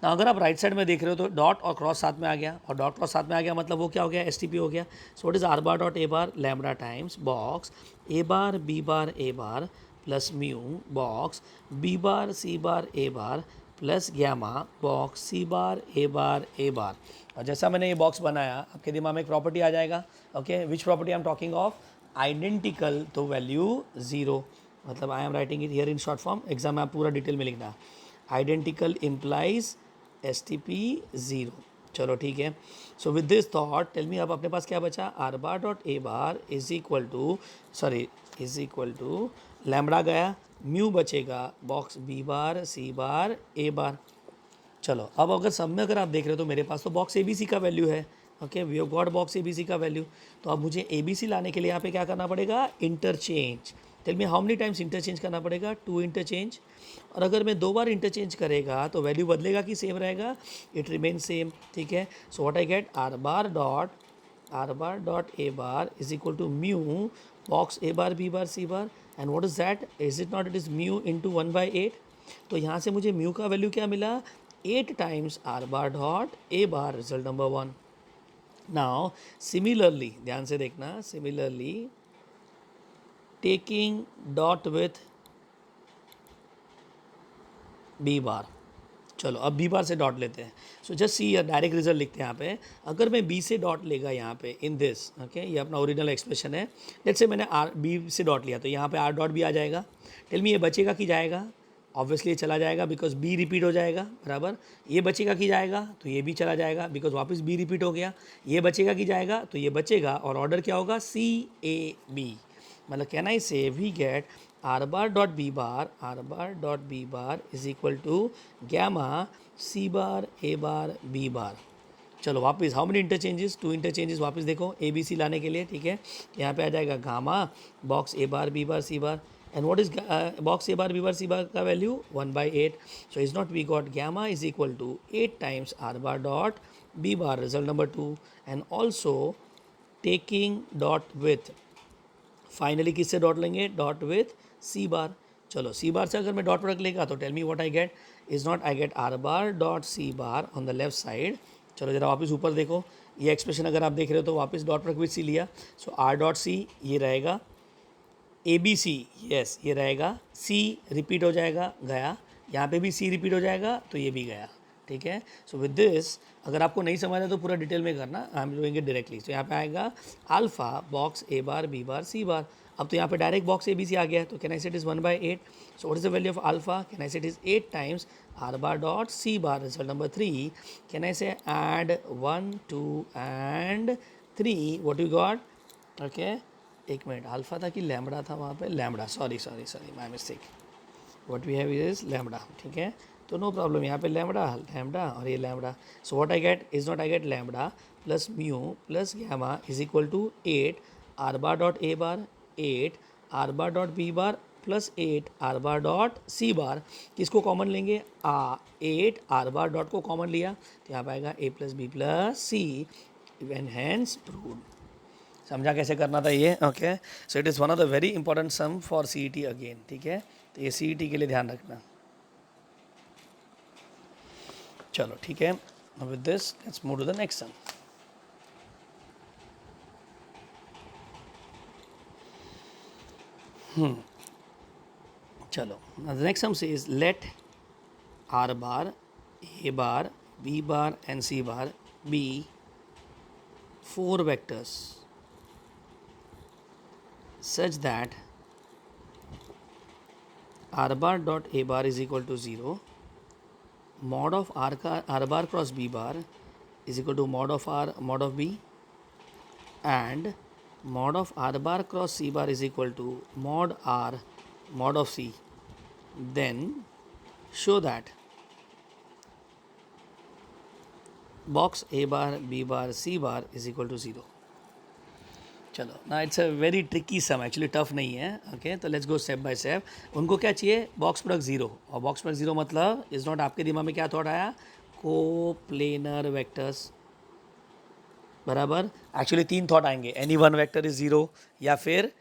ना. अगर आप राइट साइड में देख रहे हो तो डॉट और क्रॉस साथ में आ गया, और डॉट क्रॉस साथ में आ गया मतलब वो क्या हो गया? एस टी पी हो गया. So what is R bar dot A bar? Lambda times box A bar B bar A bar plus mu box B bar C bar A bar plus gamma box C bar A bar A bar. और जैसा मैंने ये बॉक्स बनाया आपके दिमाग में एक प्रॉपर्टी आ जाएगा. Okay, which property I am talking of? Identical, तो वैल्यू ज़ीरो. मतलब I am writing it here in short form, exam में आप पूरा डिटेल में लिखना. Identical implies S T P zero. चलो ठीक है. So with this thought tell me, अब अपने पास क्या बचा? R bar dot A bar is equal to lambda गया, म्यू बचेगा बॉक्स बी बार सी बार ए बार. चलो अब अगर सब में अगर आप देख रहे हो तो मेरे पास तो बॉक्स ए बी सी का वैल्यू है. Okay, we have got box A B C का वैल्यू. तो अब मुझे ए बी सी लाने के लिए यहाँ पे क्या करना पड़ेगा? Interchange. Tell me how many times interchange करना पड़ेगा? 2 इंटरचेंज. और अगर मैं 2 बार इंटरचेंज करेगा तो वैल्यू बदलेगा कि सेम रहेगा? It remain same. ठीक है. So what I get? Are bar dot A bar is equal to mu box A bar B bar C bar. And what is that? Is it not? It is mu into 1/8. तो यहाँ से मुझे म्यू का वैल्यू क्या मिला? 8 times are bar dot A bar. Result number 1. Now similarly, ध्यान से देखना, similarly taking dot with B bar. चलो अब बी बार से डॉट लेते हैं. So just see, direct result लिखते हैं यहाँ पे. अगर मैं बी से डॉट लेगा यहाँ पे इन दिस, ओके, ये अपना ओरिजिनल एक्सप्रेशन है. लेट्स से मैंने आर बी से डॉट लिया तो यहाँ पे आर डॉट भी आ जाएगा. टेल मी ये बचेगा कि जाएगा? ऑब्वियसली ये चला जाएगा बिकॉज बी रिपीट हो जाएगा. बराबर. ये बचेगा कि जाएगा? तो ये भी चला जाएगा बिकॉज वापस बी रिपीट हो गया. ये बचेगा कि जाएगा? तो ये बचेगा. और ऑर्डर क्या होगा? सी ए बी. मतलब can I say we get are bar dot B bar is equal to gamma c bar A bar B bar. चलो वापस, हाउ मेनी इंटरचेंजेस? 2 इंटरचेंजेस. वापस देखो ए बी सी लाने के लिए. ठीक है, यहाँ पे आ जाएगा gamma box A bar B bar C bar. And what is box A bar B bar C bar का value? 1/8. So is not we got gamma is equal to 8 times are bar dot B bar. Result number 2. And also taking dot with, finally किससे डॉट लेंगे? Dot with C bar. चलो सी बार से अगर मैं डॉट प्रोडक्ट लेगा तो tell me what I get? Is not I get are bar dot C bar on the left side. चलो जरा वापस ऊपर देखो, ये एक्सप्रेशन अगर आप देख रहे हो तो वापस डॉट प्रोडक्ट विथ सी लिया. सो आर डॉट सी ये रहेगा, ए बी सी यस ये रहेगा, सी रिपीट हो जाएगा गया, यहाँ पे भी सी रिपीट हो जाएगा तो ये भी गया. ठीक है. सो विद दिस, अगर आपको नहीं समझ है तो पूरा डिटेल में करना, I am doing it directly. तो यहाँ पे आएगा अल्फा बॉक्स ए बार बी बार सी बार. अब तो यहाँ पे direct box A B C आ गया है. तो can I set is 1/8. So what is the value of alpha? Can I set is 8 times are bar dot C bar. Result number 3. Can I say add 1 2 and 3. What you got? Okay, एक मिनट, अल्फा था कि लैम्बडा था वहाँ पे? Lambda. Sorry my mistake. What we have is lambda. ठीक है, तो नो प्रॉब्लम. यहाँ पे लैम्बडा और ये lambda. So what I get? Is not I get lambda plus mu plus gamma is equal to 8 R bar dot A bar, 8 R bar dot B bar plus 8 R bar dot C bar. किसको कॉमन लेंगे? 8 आर बार डॉट को कॉमन लिया तो यहाँ पे आएगा A plus B plus C. And hence proved. समझा कैसे करना था ये? Okay. So it is one of the very important sum for C E T again. ठीक है, तो ये सी ई टी के लिए ध्यान रखना. चलो ठीक है, with this let's move to the next sum. चलो the next sum says let R bar A bar B bar and C bar be 4 vectors such that r bar dot a bar is equal to 0, mod of r bar cross b bar is equal to mod of r mod of b, and mod of r bar cross c bar is equal to mod r mod of c, then show that box a bar b bar c bar is equal to 0. चलो ना, it's a very tricky sum, actually tough नहीं है. ओके, तो let's go step by step. उनको क्या चाहिए? Box product 0. और बॉक्स प्रोडक्ट 0 मतलब इज़ नॉट, आपके दिमाग में क्या थॉट आया? को प्लेनर वेक्टर्स. बराबर. एक्चुअली 3 थॉट आएंगे, एनी वन वेक्टर इज 0, या फिर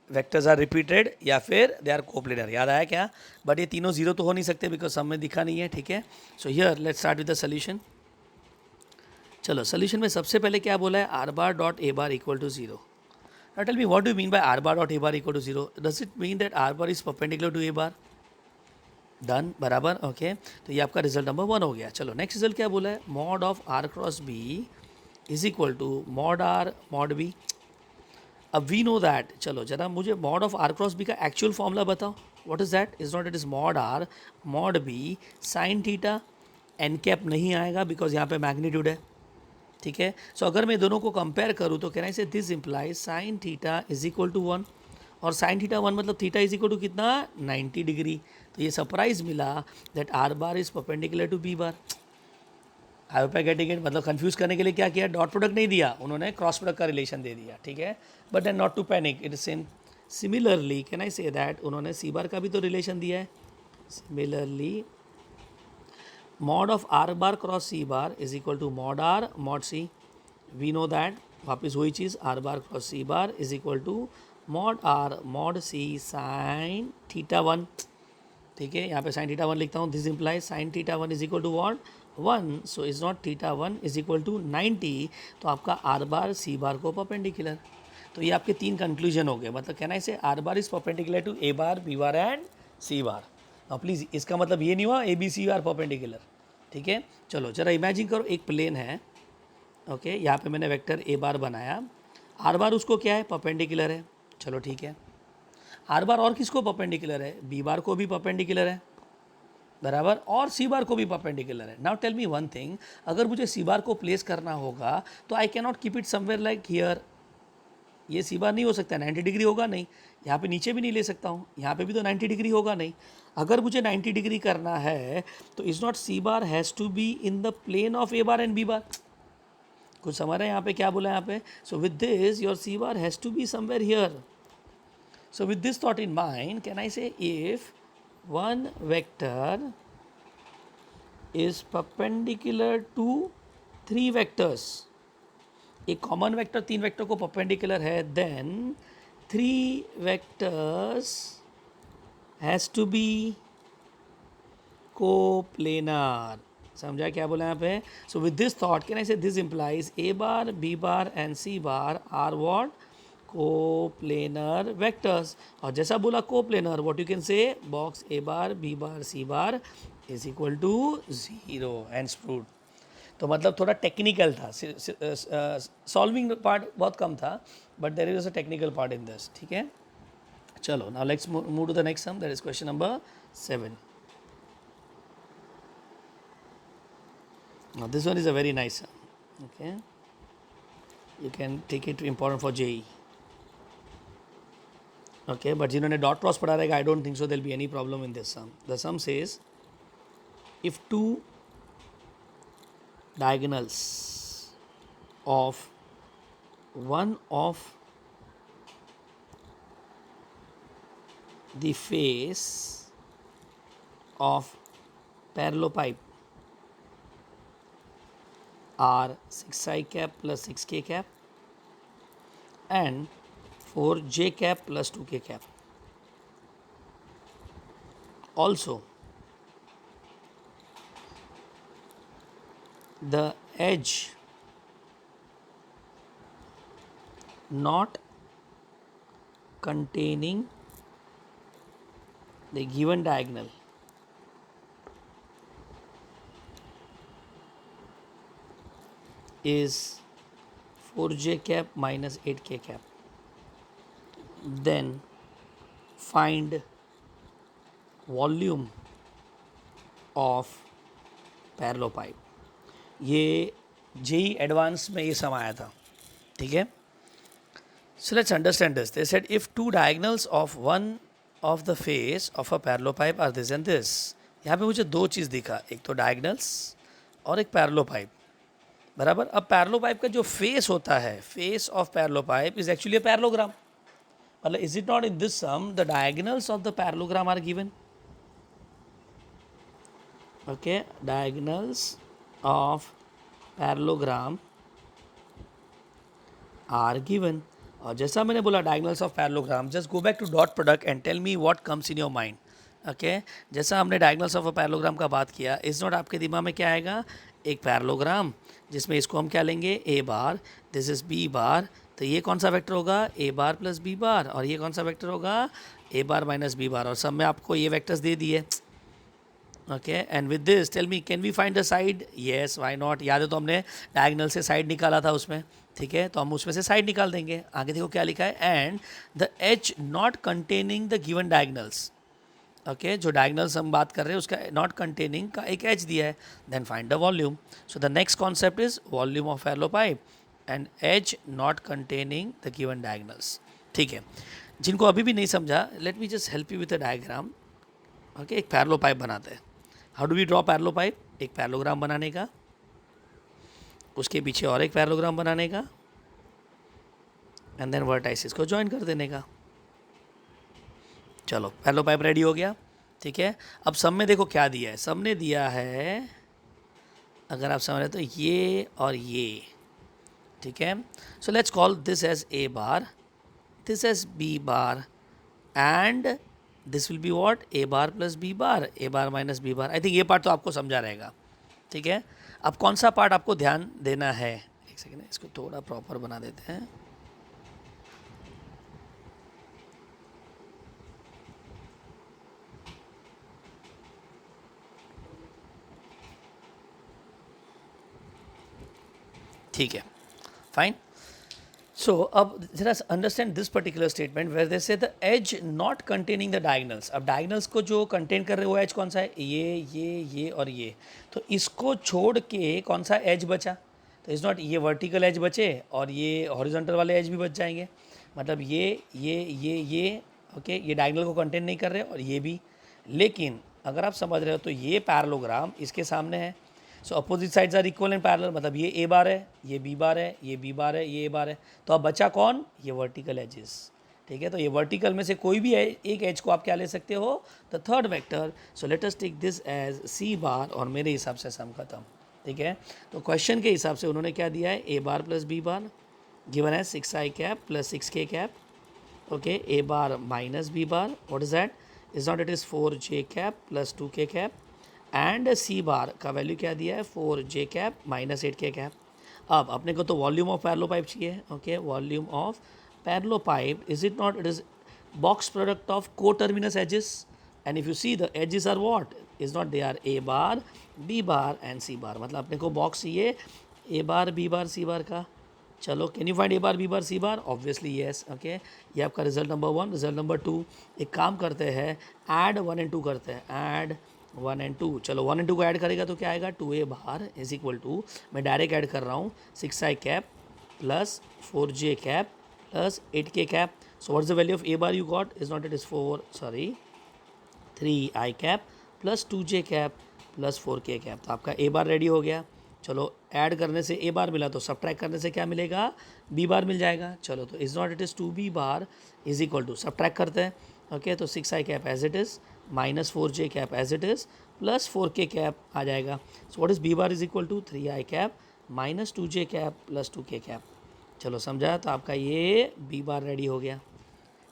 वेक्टर्स आर रिपीटेड, या फिर दे आर कोप्लेनर. याद आया क्या? बट ये तीनों 0 तो हो नहीं सकते बिकॉज सब में दिखा नहीं है. ठीक है, so here let's start with the solution. चलो, सोल्यूशन में सबसे पहले क्या बोला है? R bar dot A bar equal to 0. Now tell me, what do you mean by r bar dot a bar equal to 0? Does it mean that r bar is perpendicular to a bar? Done. बराबर. ओके, तो ये आपका रिजल्ट नंबर 1 हो गया. चलो, नेक्स्ट रिजल्ट क्या बोला है? Mod of r cross b is equal to mod r mod b. अब वी नो दैट. चलो जरा मुझे mod of r cross b का एक्चुअल फॉर्मूला बताओ. What is that? Is not, it is mod r mod b sine theta. N cap नहीं आएगा बिकॉज यहाँ पे मैग्नीट्यूड है. ठीक है, सो अगर मैं दोनों को कंपेयर करूँ तो can I say this implies sine theta is equal to 1. और साइन थीटा 1 मतलब थीटा इज इक्वल टू कितना? 90 डिग्री. तो ये सरप्राइज मिला that r bar is perpendicular to b bar. I hope I getting it. मतलब कंफ्यूज करने के लिए क्या किया? डॉट प्रोडक्ट नहीं दिया उन्होंने, क्रॉस प्रोडक्ट का रिलेशन दे दिया. ठीक है, but then not to panic, it is same. Similarly can I say that उन्होंने सी बार का भी तो रिलेशन दिया है. Similarly mod of r bar cross c bar is equal to mod r mod c. We know that वापस वही चीज़, r bar cross c bar is equal to mod r mod c sin theta 1. ठीक है, यहाँ पे sin theta 1 लिखता हूँ. This implies sin theta 1 is equal to what? 1. So is not theta 1 is equal to 90. तो आपका r bar c bar को परपेंडिकुलर. तो ये आपके 3 कंक्लूजन हो गए. मतलब कहना है r bar is perpendicular to a bar b bar and c bar. अब प्लीज़ इसका मतलब ये नहीं हुआ a B c are perpendicular. ठीक है, चलो जरा इमेजिन करो एक प्लेन है. ओके, यहाँ पे मैंने वेक्टर ए बार बनाया. आर बार उसको क्या है? परपेंडिकुलर है. चलो ठीक है, आर बार और किसको परपेंडिकुलर है? बी बार को भी परपेंडिकुलर है. बराबर. और सी बार को भी परपेंडिकुलर है. Now tell me one thing, अगर मुझे सी बार को प्लेस करना होगा तो I can not keep it somewhere like here. ये सी बार नहीं हो सकता, 90 डिग्री होगा नहीं. यहाँ पे नीचे भी नहीं ले सकता हूँ, यहाँ पे भी तो 90 डिग्री होगा नहीं. अगर मुझे 90 डिग्री करना है तो is not c bar has to be in the plane of a bar and b bar. कुछ समझ रहे हैं यहाँ पे क्या बोला है यहाँ पे? So with this your C bar has to be somewhere here. So with this thought in mind can I say if one vector is perpendicular to 3 vectors, एक कॉमन वेक्टर 3 वेक्टर को परपेंडिकुलर है, then 3 vectors has to be coplanar. समझा क्या बोला यहाँ पे? So with this thought can I say this implies A bar B bar and C bar are what? Coplanar vectors. और जैसा बोला coplanar, what you can say? Box A bar B bar C bar is equal to 0 and proved. तो मतलब थोड़ा टेक्निकल था, सॉल्विंग पार्ट बहुत कम था, but there is a technical part in this. ठीक है, चलो now let's move to the next sum. That is question number 7. Now this one is a very nice sum. Okay, you can take it important for JE. Okay, but जिन्होंने डॉट क्रॉस पढ़ा रहेगा, I don't think so there'll be any problem in this sum. The sum says if two diagonals of one of the face of parallelopipe are 6i cap plus 6k cap and 4j cap plus 2k cap. Also, the edge not containing the given diagonal is 4j cap minus 8k cap. Then find volume of parallelopipe. ये जेई एडवांस में ये सम आया था. ठीक है, So let's understand this. They said if two diagonals of one of the face of a parallelopipe are this and this. यहाँ पे मुझे दो चीज़ दिखा, एक तो डायगनल्स और एक पैरेललोपाइप, बराबर. अब पैरेललोपाइप का जो फेस होता है, face of parallelepiped is actually a parallelogram. मतलब is it not in this sum the diagonals of the parallelogram are given. Okay, diagonals of parallelogram are given. और जैसा मैंने बोला diagonals of parallelogram, just go back to dot product and tell me what comes in your mind. Okay, जैसा हमने डायगनल्स ऑफ अ पैरेललोग्राम का बात किया, इज नॉट आपके दिमाग में क्या आएगा, एक पैरेललोग्राम जिसमें इसको हम क्या लेंगे, ए bar, this is B bar. तो ये कौन सा वेक्टर होगा, ए बार प्लस बी बार, और ये कौन सा वेक्टर होगा, ए बार माइनस बी बार. और सब में आपको ये वेक्टर्स दे दिए. Okay, and with this tell me can we find the side. Yes, why not. याद है तो हमने डायगनल से साइड निकाला था उसमें. ठीक है, तो हम उसमें से साइड निकाल देंगे. आगे देखो क्या लिखा है, and the edge not containing the given diagonals. Okay, जो डायगनल्स हम बात कर रहे हैं उसका नॉट कंटेनिंग का एक एज दिया है. Then find the volume. So the next concept is volume of parallelepiped and edge not containing the given diagonals. ठीक है, जिनको अभी भी नहीं समझा, let me just help you with a diagram. Okay, एक पैरेललोपाइप बनाते हैं. How do we draw parallelepiped, एक पैरेललोग्राम बनाने का, उसके पीछे और एक पैरेललोग्राम बनाने का, एंड देन वर्टाइसिस को ज्वाइन कर देने का. चलो, पैरेललोपाइप रेडी हो गया. ठीक है, अब सब में देखो क्या दिया है, सब ने दिया है, अगर आप समझ रहे तो ये और ये. ठीक है, so let's call this edge a bar, this edge b bar, and this will be what, a bar plus B bar, A bar minus B bar. I think ये पार्ट तो आपको समझा रहेगा. ठीक है, अब कौन सा पार्ट आपको ध्यान देना है, एक सेकेंड, इसको थोड़ा प्रॉपर बना देते हैं. ठीक है, फाइन. सो अब जरा understand this particular statement where they say the edge not containing the diagonals. अब डायगनल्स को जो कंटेन कर रहे हो वो एज कौन सा है, ये और ये. तो इसको छोड़ के कौन सा एज बचा, तो इज़ नॉट ये वर्टिकल एज बचे और ये हॉरिजॉन्टल वाले एज भी बच जाएंगे. मतलब ये ओके, ये डायगनल को कंटेन नहीं कर रहे और ये भी. लेकिन अगर आप समझ रहे हो तो ये पैरेललोग्राम इसके सामने है. So opposite sides are equal and parallel. मतलब ये ए बार है, ये बी बार है, ये बी बार है, ये ए बार है. तो अब बचा कौन, ये वर्टिकल एजेस. ठीक है, तो ये वर्टिकल में से कोई भी एक एज को आप क्या ले सकते हो, the third vector. So let us take this edge C bar, और मेरे हिसाब से सम खत्म. ठीक है, तो क्वेश्चन के हिसाब से उन्होंने क्या दिया है, ए bar plus B bar given है 6i cap plus 6k cap. Okay, A bar minus B bar, what is that, is not, it is 4j cap plus 2k cap. And C bar का वैल्यू क्या दिया है, 4j cap minus 8k cap. अब अपने को तो वॉल्यूम ऑफ पैरेललोपाइप चाहिए. Okay, volume of parallelepiped, is it not, it is box product of coterminous edges. And if you see the edges are what, is not, they are A bar, B bar and C bar. मतलब अपने को बॉक्स चाहिए ए बार, बी बार, सी बार का. चलो, can you find a bar, B bar, C bar, obviously yes. Okay, ये आपका रिजल्ट नंबर 1. रिजल्ट नंबर 2, एक काम करते हैं, ऐड 1 एंड 2 करते हैं, ऐड 1 एंड 2. चलो, 1 एंड 2 को ऐड करेगा तो क्या आएगा, 2a bar is equal to, मैं डायरेक्ट ऐड कर रहा हूँ, 6i cap plus 4j cap plus 8k cap. So what is the value of a bar you got, is not, it is 3i cap plus 2j cap plus 4k cap. तो आपका ए बार रेडी हो गया. चलो, ऐड करने से ए बार मिला तो सब्ट्रैक्ट करने से क्या मिलेगा, बी बार मिल जाएगा. चलो, तो is not, it is 2b bar is equal to, subtract करते हैं. ओके, तो 6i cap as it is minus 4j cap as it is plus 4k cap आ जाएगा. So what is B bar is equal to 3i cap minus 2j cap plus 2k cap. चलो, समझा, तो आपका ये बी बार रेडी हो गया.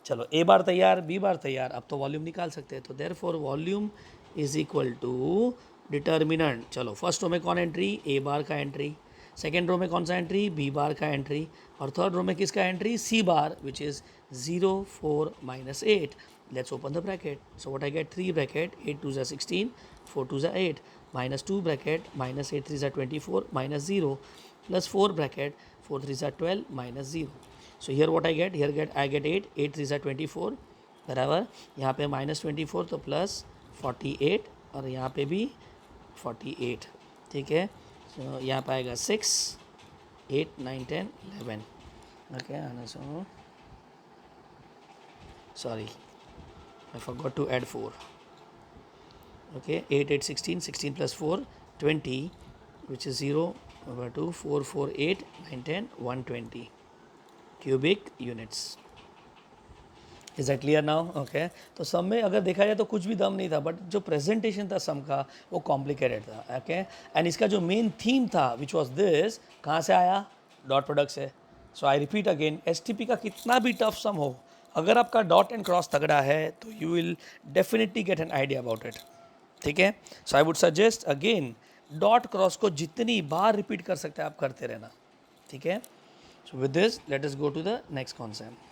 चलो, ए बार तैयार, बी बार तैयार. अब तो वॉल्यूम निकाल सकते हैं. तो therefore volume is equal to determinant. चलो, फर्स्ट रो में कौन एंट्री, ए बार का एंट्री. सेकेंड रो में कौन सा एंट्री, बी बार का एंट्री. और थर्ड रो में किसका entry, C bar, which is 0, 4, minus 8. Let's open the bracket. So what I get, 3 bracket, 8 2s are 16, 4 2s are 8, minus 2 bracket, minus 8 3s are 24, minus 0, plus 4 bracket, 4 3s are 12, minus 0. So here what I get, I get 8, 8 3s are 24, बराबर. यहाँ पे minus 24 तो plus 48, और यहाँ पे भी 48. ठीक है, so यहाँ पे आएगा 6, 8, 9, 10, 11. ओके, आना सो sorry, I forgot to add 4. Okay, 8, 8, 16, 16 plus 4, 20, which is 0 over 2, 4, 4, 8, 9, 10, 120 cubic units. Is that clear now? Okay, तो सम में अगर देखा जाए तो कुछ भी दम नहीं था, बट जो प्रेजेंटेशन था सम का वो कॉम्प्लिकेटेड था. ओके, एंड इसका जो मेन थीम था विच वॉज दिस, कहाँ से आया? डॉट प्रोडक्ट से. सो आई रिपीट अगेन, एसटीपी का कितना भी टफ सम हो, अगर आपका डॉट एंड क्रॉस तगड़ा है तो you will definitely get an idea about it. ठीक है, so I would suggest again, dot cross को जितनी बार रिपीट कर सकते हैं आप करते रहना. ठीक है, so with this let us go to the next concept.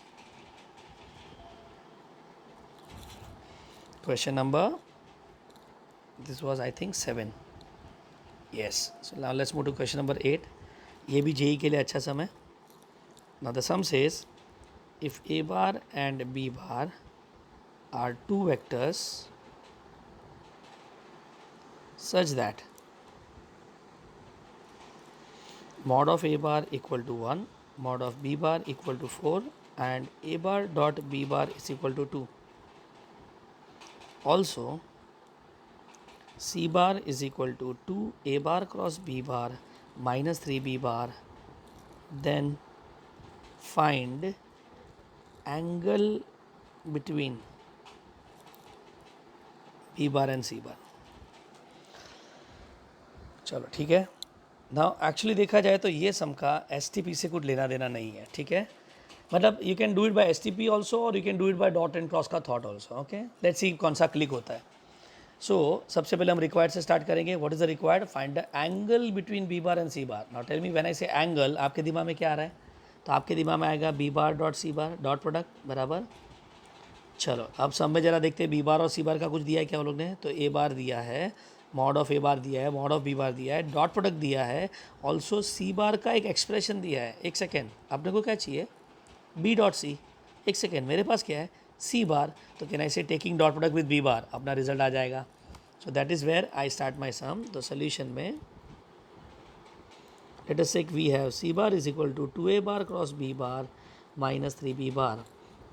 Question number, this was I think 7. Yes, so now let's move to question number 8. ये भी जेई के लिए अच्छा सम है. Now the sum says if a bar and b bar are two vectors such that mod of a bar equal to 1, mod of b bar equal to 4 and a bar dot b bar is equal to 2. Also, C bar is equal to 2 A bar cross B bar minus 3 B bar. Then find angle between B bar and C bar. चलो ठीक है. नाउ एक्चुअली देखा जाए तो ये सम का एस टी पी से कुछ लेना देना नहीं है. ठीक है, मतलब you can do it by S T P also और you can do it by dot and cross का thought also. Okay, let's see कौन सा क्लिक होता है. सो सबसे पहले हम रिक्वायर्ड से स्टार्ट करेंगे. What is the required? Find the angle between B bar and C bar. Now tell me, when I say angle, आपके दिमाग में क्या आ रहा है? तो आपके दिमाग में आएगा बी बार डॉट सी बार डॉट प्रोडक्ट बराबर. चलो अब सब में जरा देखते हैं बी बार और सी बार का कुछ दिया है क्या वो लोग ने. तो ए बार दिया है, मॉड ऑफ ए बार दिया है, मॉड ऑफ बी बार दिया है, डॉट प्रोडक्ट दिया है, ऑल्सो सी बार का एक एक्सप्रेशन दिया है. एक सेकेंड, आपने को क्या चाहिए? B dot C. एक सेकेंड, मेरे पास क्या है? सी बार. तो can I say taking dot product with B bar, अपना रिजल्ट आ जाएगा. So that is where I start my sum. The solution में let us say we have C bar is equal to 2A bar cross B bar minus 3B bar.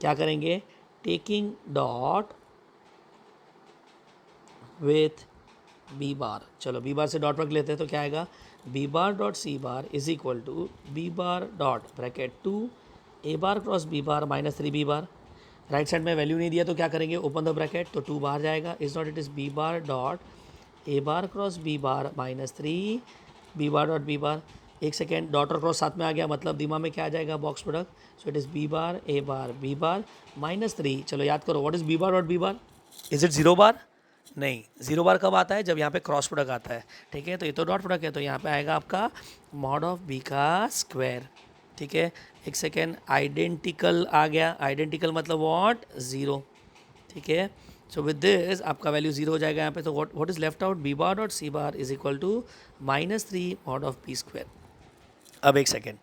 क्या करेंगे? Taking dot with B bar. चलो B bar से डॉट प्रोडक्ट लेते हैं तो क्या आएगा? B bar dot C bar is equal to B bar dot bracket 2 A bar cross B bar minus 3B bar. Right side में वैल्यू नहीं दिया तो क्या करेंगे? ओपन द ब्रैकेट, तो 2 बाहर जाएगा. Is not, it is B bar dot A bar cross B bar minus 3 B bar dot B bar. एक सेकेंड, डॉट और क्रॉस साथ में आ गया, मतलब दिमाग में क्या आ जाएगा? Box product. So it is B bar A bar B bar minus 3. चलो याद करो, what is B bar dot B bar? Is it zero bar? नहीं, जीरो बार कब आता है? जब यहाँ पे क्रॉस प्रोडक्ट आता है. ठीक है, तो ये तो डॉट प्रोडक्ट है, तो यहाँ पे आएगा आपका मॉड ऑफ बी का स्क्वायर. ठीक है, एक सेकेंड, आइडेंटिकल आ गया. आइडेंटिकल मतलब व्हाट? ज़ीरो. ठीक है, सो विद दिस आपका वैल्यू जीरो हो जाएगा यहाँ पे. तो what is left out? B bar dot C bar is equal to minus 3 mod of B square. अब एक सेकेंड,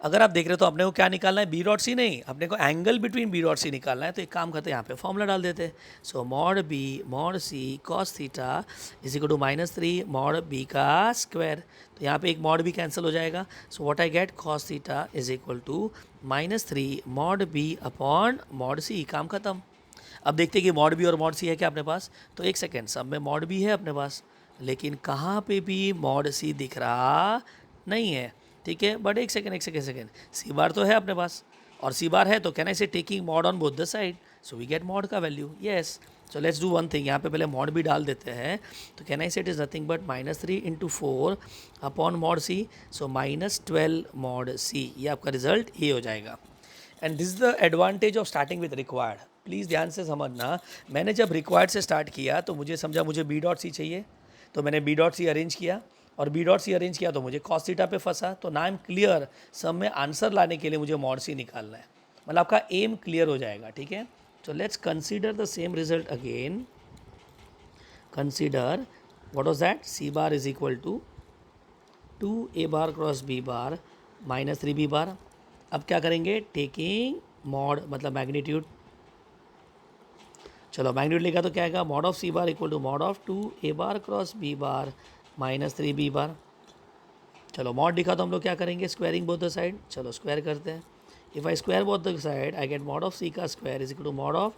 अगर आप देख रहे हो तो अपने को क्या निकालना है? बी डॉट सी नहीं, अपने को angle between B dot C निकालना है. तो एक काम करते हैं, यहाँ पे फॉर्मूला डाल देते हैं. So mod B mod C cos theta is equal to minus 3 mod B का स्क्वायर. तो यहाँ पे एक मॉड बी कैंसिल हो जाएगा. So what I get? Cos theta is equal to minus 3 mod B upon mod C. काम खत्म. अब देखते हैं कि मॉड बी और मॉड सी है क्या अपने पास. तो एक सेकेंड, सब में मॉड बी है अपने पास, लेकिन कहाँ पे भी मॉड सी दिख रहा नहीं है. ठीक है, बट एक सेकेंड, सी बार तो है अपने पास और सी बार है, तो can I say taking mod on both the side. So we get mod का value. Yes, so let's do one thing, यहाँ पे पहले मॉड भी डाल देते हैं. तो can I say it is nothing but minus 3 into 4 upon mod C. So minus 12 mod C. ये आपका रिजल्ट ये हो जाएगा. And this is the advantage of starting with required. Please ध्यान से समझना, मैंने जब रिक्वायर्ड से स्टार्ट किया तो मुझे समझा मुझे बी डॉट सी चाहिए, तो मैंने बी डॉट सी अरेंज किया और बी डॉट सी अरेंज किया तो मुझे कॉस थीटा पे फंसा. तो ना आई एम क्लियर, सब में आंसर लाने के लिए मुझे मॉड सी निकालना है, मतलब आपका एम क्लियर हो जाएगा. ठीक है, तो let's consider the same result again. Consider what was that? C bar is equal to 2 A bar cross B bar minus 3 B bar. अब क्या करेंगे? टेकिंग मॉड, मतलब मैग्नीट्यूड. चलो मैग्नीट्यूड लिखा तो क्या आएगा? Mod of C bar equal to mod of 2 A bar cross B bar minus 3 B bar. चलो मॉड लिखा तो हम लोग क्या करेंगे? Squaring both the side. चलो स्क्वायर करते हैं. If I square both the side, I get mod of c का square is equal to mod of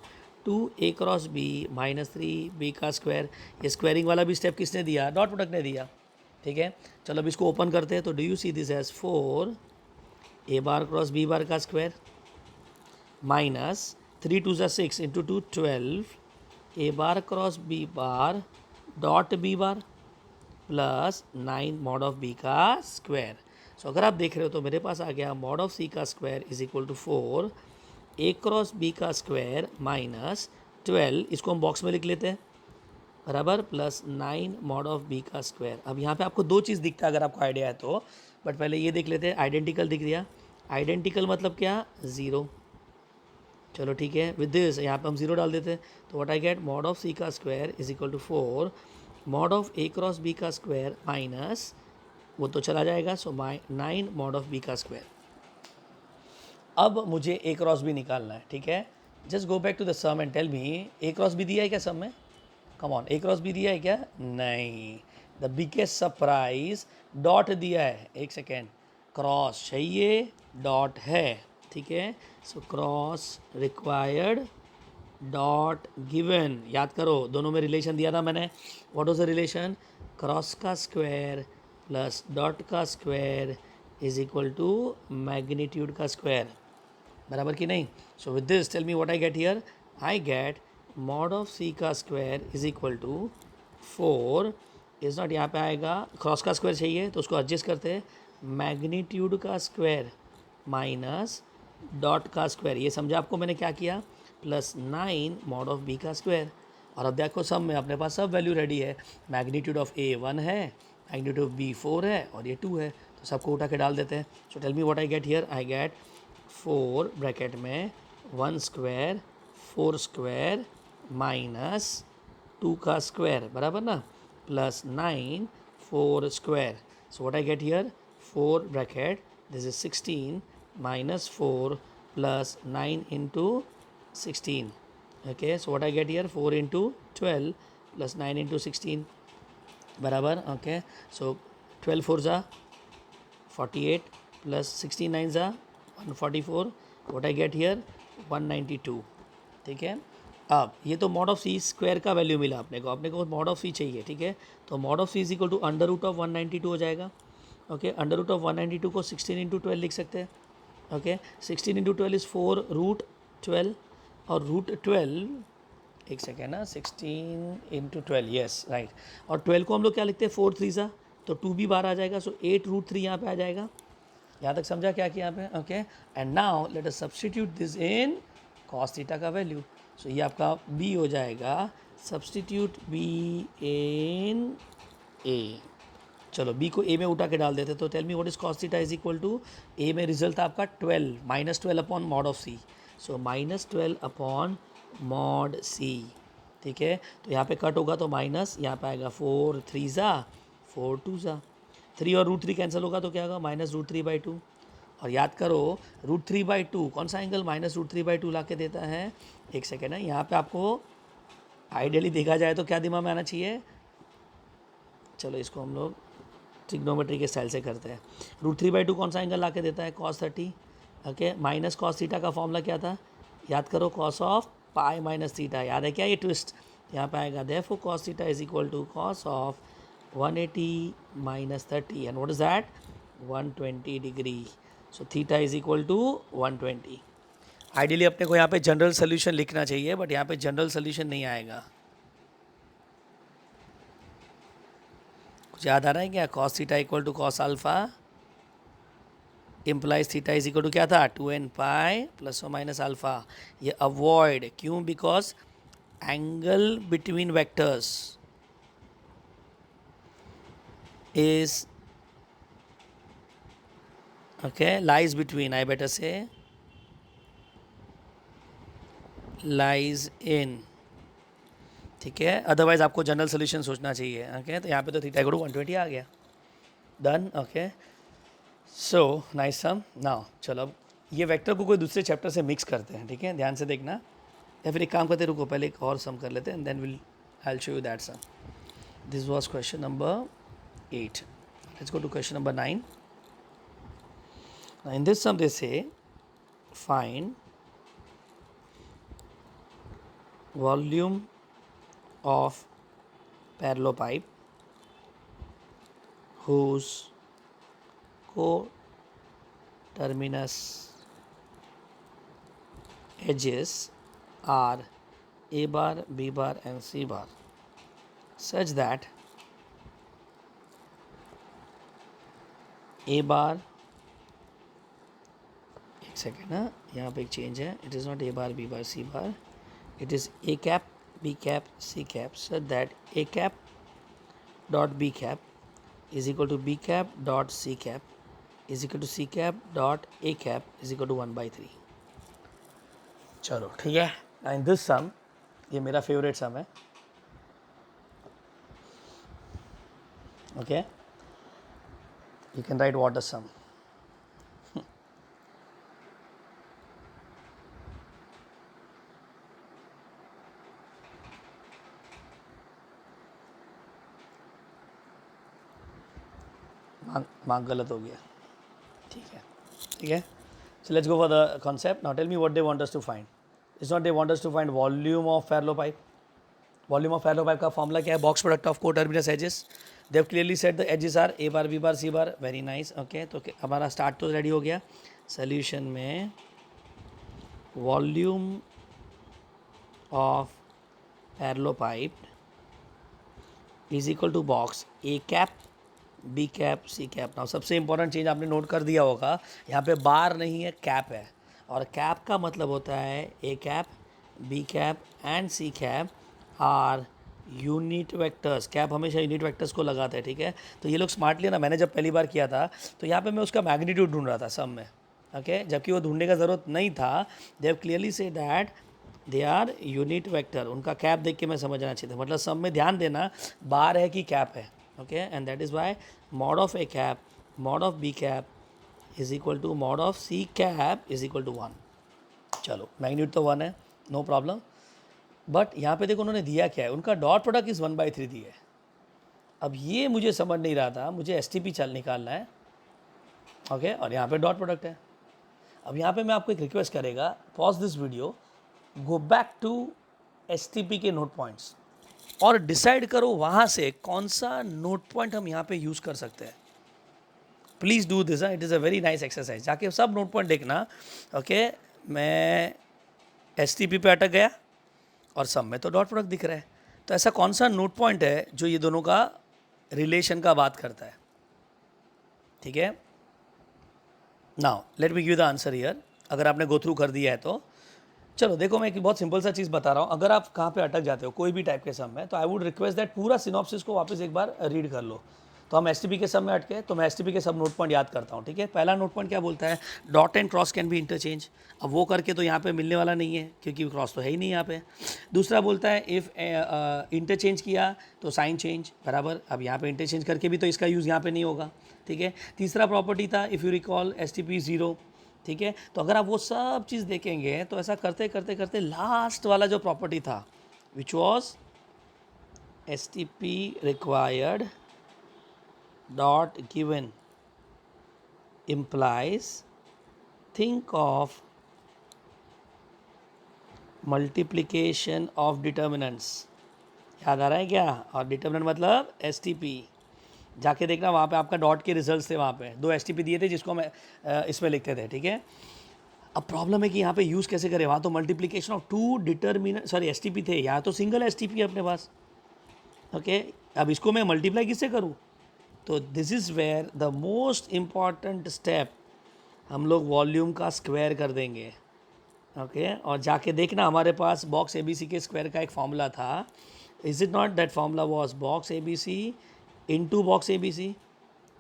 2a cross b minus 3b का स्क्वायर. ये स्क्वायरिंग वाला भी स्टेप किसने दिया? डॉट प्रोडक्ट ने दिया. ठीक है, चलो अब इसको ओपन करते हैं. तो do you see this as 4 a bar cross b bar का स्क्वायर माइनस 3 2 ज़ा 6 into 2 12 a bar cross b bar dot b bar plus 9 mod of b का स्क्वायर. सो अगर आप देख रहे हो तो मेरे पास आ गया मॉड ऑफ c का square is equal to 4 a cross b का स्क्वायर माइनस 12, इसको हम बॉक्स में लिख लेते हैं, बराबर प्लस 9 मॉड ऑफ b का स्क्वायर. अब यहाँ पे आपको दो चीज़ दिखता है अगर आपको आइडिया है तो, बट पहले ये देख लेते हैं. आइडेंटिकल दिख गया. आइडेंटिकल मतलब क्या? ज़ीरो. चलो ठीक है, विद दिस यहाँ पे हम ज़ीरो डाल देते हैं. तो what I get? Mod of c का square is equal to 4 mod of a cross b का स्क्वायर माइनस, वो तो चला जाएगा, सो 9 मॉड ऑफ b का स्क्वायर. अब मुझे a क्रॉस b निकालना है. ठीक है, just go back to the sum and tell me a cross b दिया है क्या सम में? Come on, a cross b दिया है क्या? नहीं. द बिगेस्ट सरप्राइज, डॉट दिया है. एक सेकेंड, क्रॉस चाहिए, डॉट है. ठीक है, so cross required, dot given. याद करो दोनों में रिलेशन दिया था मैंने. What was the relation? Cross का स्क्वायर प्लस डॉट का square is equal to magnitude का स्क्वायर, बराबर कि नहीं? So with this tell me what I get here. I get mod of c का square is equal to 4 is not, यहाँ पे आएगा क्रॉस का स्क्वायर चाहिए तो उसको एडजस्ट करते हैं, मैग्नीट्यूड का स्क्वायर माइनस डॉट का स्क्वायर. ये समझा आपको मैंने क्या किया? प्लस 9 मॉड ऑफ b का स्क्वायर. और अब देखो सब में अपने पास सब वैल्यू रेडी है. मैग्नीट्यूड ऑफ a 1 है, मैग्नीट्यूड ऑफ b 4 है और ये 2 है, तो सबको उठा के डाल देते हैं. So tell me what I get here. I get 4 bracket में 1 स्क्वायर 4 स्क्वायर माइनस 2 का स्क्वायर, बराबर ना, plus 9 4 square. So what I get here? 4 bracket this is 16 minus 4 plus 9 into 16. Okay, so what I get here? 4 into 12 plus 9 into 16, बराबर. Okay, so 12 4 जा 48 plus 16 9 जा 144. what I get here? 192. ठीक है, अब ये तो मॉड ऑफ सी स्क्वायर का वैल्यू मिला अपने को मॉड ऑफ सी चाहिए. ठीक है, तो mod of C is equal to under root of 192 हो जाएगा. ओके, अंडर रूट ऑफ 192 को 16 इंटू 12 लिख सकते हैं. ओके, 16 इंटू 12 इज़ 4 रूट 12 और रूट 12, एक सेकेंड ना, 16 इंटू 12, येस राइट. और 12 को हम लोग क्या लिखते हैं? 4 3 सा, तो 2 भी बाहर आ जाएगा, सो 8 रूट 3 यहाँ पे आ जाएगा. यहाँ तक समझा क्या किया यहाँ पे? Okay, and now let us substitute this in cos theta का वैल्यू. सो ये आपका b हो जाएगा, सब्सटीट्यूट b इन a. चलो b को a में उठा के डाल देते. तो tell me what is cos theta is equal to, a में रिजल्ट था आपका 12 minus 12 upon mod of c. So minus 12 upon mod c. ठीक है, तो यहाँ पे कट होगा तो माइनस, यहाँ पे आएगा 4 3 ज़ा 4 2 ज़ा 3 और रूट 3 कैंसिल होगा तो क्या होगा? Minus root 3 by 2. और याद करो रूट 3 बाई 2 कौन सा एंगल माइनस रूट 3 बाई 2 ला के देता है? एक सेकेंड है, यहाँ पे आपको आइडियली देखा जाए तो क्या दिमाग में आना चाहिए? चलो इसको हम लोग ट्रिग्नोमेट्री के स्टाइल से करते हैं. रूट 3 बाई 2 कौन सा एंगल ला के देता है? Cos 30. Okay, minus cos theta का फॉर्मूला क्या था? याद करो, cos of pi minus theta. याद है क्या ये ट्विस्ट? यहाँ पे आएगा therefore cos theta is equal to cos of 180 minus 30 and what is that? 120 degree. So theta is equal to 120. Ideally अपने को यहाँ पे जनरल सोल्यूशन लिखना चाहिए, बट यहाँ पे जनरल सोल्यूशन नहीं आएगा. कुछ याद आ रहा है क्या? Cos theta equal to cos alpha implies theta is equal to क्या था? 2n पाई प्लस और माइनस अल्फा. ये अवॉइड क्यों? Because angle between vectors is okay lies between, I better say lies in. ठीक है, अदरवाइज आपको जनरल सोल्यूशन सोचना चाहिए. ओके, तो यहाँ पे तो थीटा इक्वल टू 120 आ गया. डन. ओके, सो नाइस सम. नाउ चलो अब ये वेक्टर को कोई दूसरे चैप्टर से मिक्स करते हैं. ठीक है, ध्यान से देखना, या फिर एक काम करते, रुको पहले एक और सम कर लेते हैं and then will I will show you that sum. This was question number 8. Let's go to question number 9. Now in this sum they say find volume of parallelopipe whose coterminous edges are A bar, B bar and C bar such that A bar, एक सेकेंड ना, यहाँ पे एक चेंज है, it is not A bar, B bar, C bar, it is A cap, B cap, C cap such that A cap dot B cap is equal to B cap dot C cap is equal to C cap dot A cap is equal to 1/3. चलो ठीक है. एंड दिस सम, ये मेरा फेवरेट सम है. Okay, you can write what the sum. Mark गलत हो गया. ठीक है, ठीक है. So let's go for the concept. Now tell me what they want us to find. It's not they want us to find volume of parallelopipe. Volume of parallelopipe का formula क्या है? Box product of coterminous edges. They have clearly said the edges are A bar, B bar, C bar. Very nice. Okay, तो हमारा start तो ready हो गया. Solution में volume of parallelopipe is equal to box A cap, B cap, C cap. Now सबसे इंपॉर्टेंट चीज़ आपने नोट कर दिया होगा, यहाँ पे बार नहीं है, कैप है. और कैप का मतलब होता है A cap, B cap and C cap are unit vectors. Cap हमेशा यूनिट वेक्टर्स को लगाते हैं. ठीक है, तो ये लोग स्मार्टली ना, मैंने जब पहली बार किया था तो यहाँ पे मैं उसका मैग्नीट्यूड ढूंढ रहा था सम में. ओके, जबकि वो ढूंढने का ज़रूरत नहीं था. They have clearly said that they are unit vector. उनका कैप देख के मैं समझना चाहिए था. मतलब सम में ध्यान देना, बार है कि कैप है. Okay, and that is why mod of A cap mod of B cap is equal to mod of C cap is equal to 1. चलो, मैग्नीट्यूड तो 1 है, नो प्रॉब्लम. बट यहाँ पे देखो उन्होंने दिया क्या है, उनका डॉट प्रोडक्ट इज़ 1/3 दिया है. अब ये मुझे समझ नहीं रहा था, मुझे STP चल निकालना है. ओके, और यहाँ पे डॉट प्रोडक्ट है. अब यहाँ पे मैं आपको एक रिक्वेस्ट करेगा, pause this video, go back to STP के नोट पॉइंट्स और डिसाइड करो वहाँ से कौन सा नोट पॉइंट हम यहाँ पे यूज़ कर सकते हैं. Please do this. It is a very nice exercise. जाके सब नोट पॉइंट देखना. ओके, मैं STP पे अटक गया और सब में तो डॉट प्रोडक्ट दिख रहा है. तो ऐसा कौन सा नोट पॉइंट है जो ये दोनों का रिलेशन का बात करता है. ठीक है, now let me give the answer here. अगर आपने गो थ्रू कर दिया है तो चलो देखो, मैं एक बहुत सिंपल सा चीज़ बता रहा हूँ. अगर आप कहाँ पे अटक जाते हो कोई भी टाइप के सम में, तो आई वुड रिक्वेस्ट दैट पूरा सिनॉप्सिस को वापस एक बार रीड कर लो. तो हम STP के सम में अटके, तो मैं STP के सब नोट पॉइंट याद करता हूँ. ठीक है, पहला नोट पॉइंट क्या बोलता है, dot and cross can be interchange. अब वो करके तो यहाँ पे मिलने वाला नहीं है क्योंकि क्रॉस तो है ही नहीं यहाँ पे. दूसरा बोलता है इफ़ इंटरचेंज किया तो साइन चेंज बराबर. अब यहाँ पे इंटरचेंज करके भी तो इसका यूज़ यहाँ पे नहीं होगा. ठीक है, तीसरा प्रॉपर्टी था इफ़ यू रिकॉल STP 0. ठीक है, तो अगर आप वो सब चीज़ देखेंगे तो ऐसा करते करते करते लास्ट वाला जो प्रॉपर्टी था which was STP required dot given implies think of multiplication of determinants. याद आ रहा है क्या? और डिटर्मिनेंट मतलब STP. जाके देखना वहाँ पे आपका डॉट के रिजल्ट्स थे. वहाँ पे 2 STP दिए थे जिसको मैं इसमें लिखते थे. ठीक है, अब प्रॉब्लम है कि यहाँ पे यूज़ कैसे करें. वहाँ तो मल्टीप्लिकेशन ऑफ 2 डिटर्मिनेंट STP थे, यहाँ तो सिंगल STP है अपने पास. ओके, अब इसको मैं मल्टीप्लाई किससे करूँ. तो this is where the most important step, हम लोग वॉल्यूम का स्क्वायर कर देंगे. ओके, और जाके देखना हमारे पास बॉक्स ABC के स्क्वायर का एक फॉर्मूला था. Is it not that formula was box ABC into box ABC.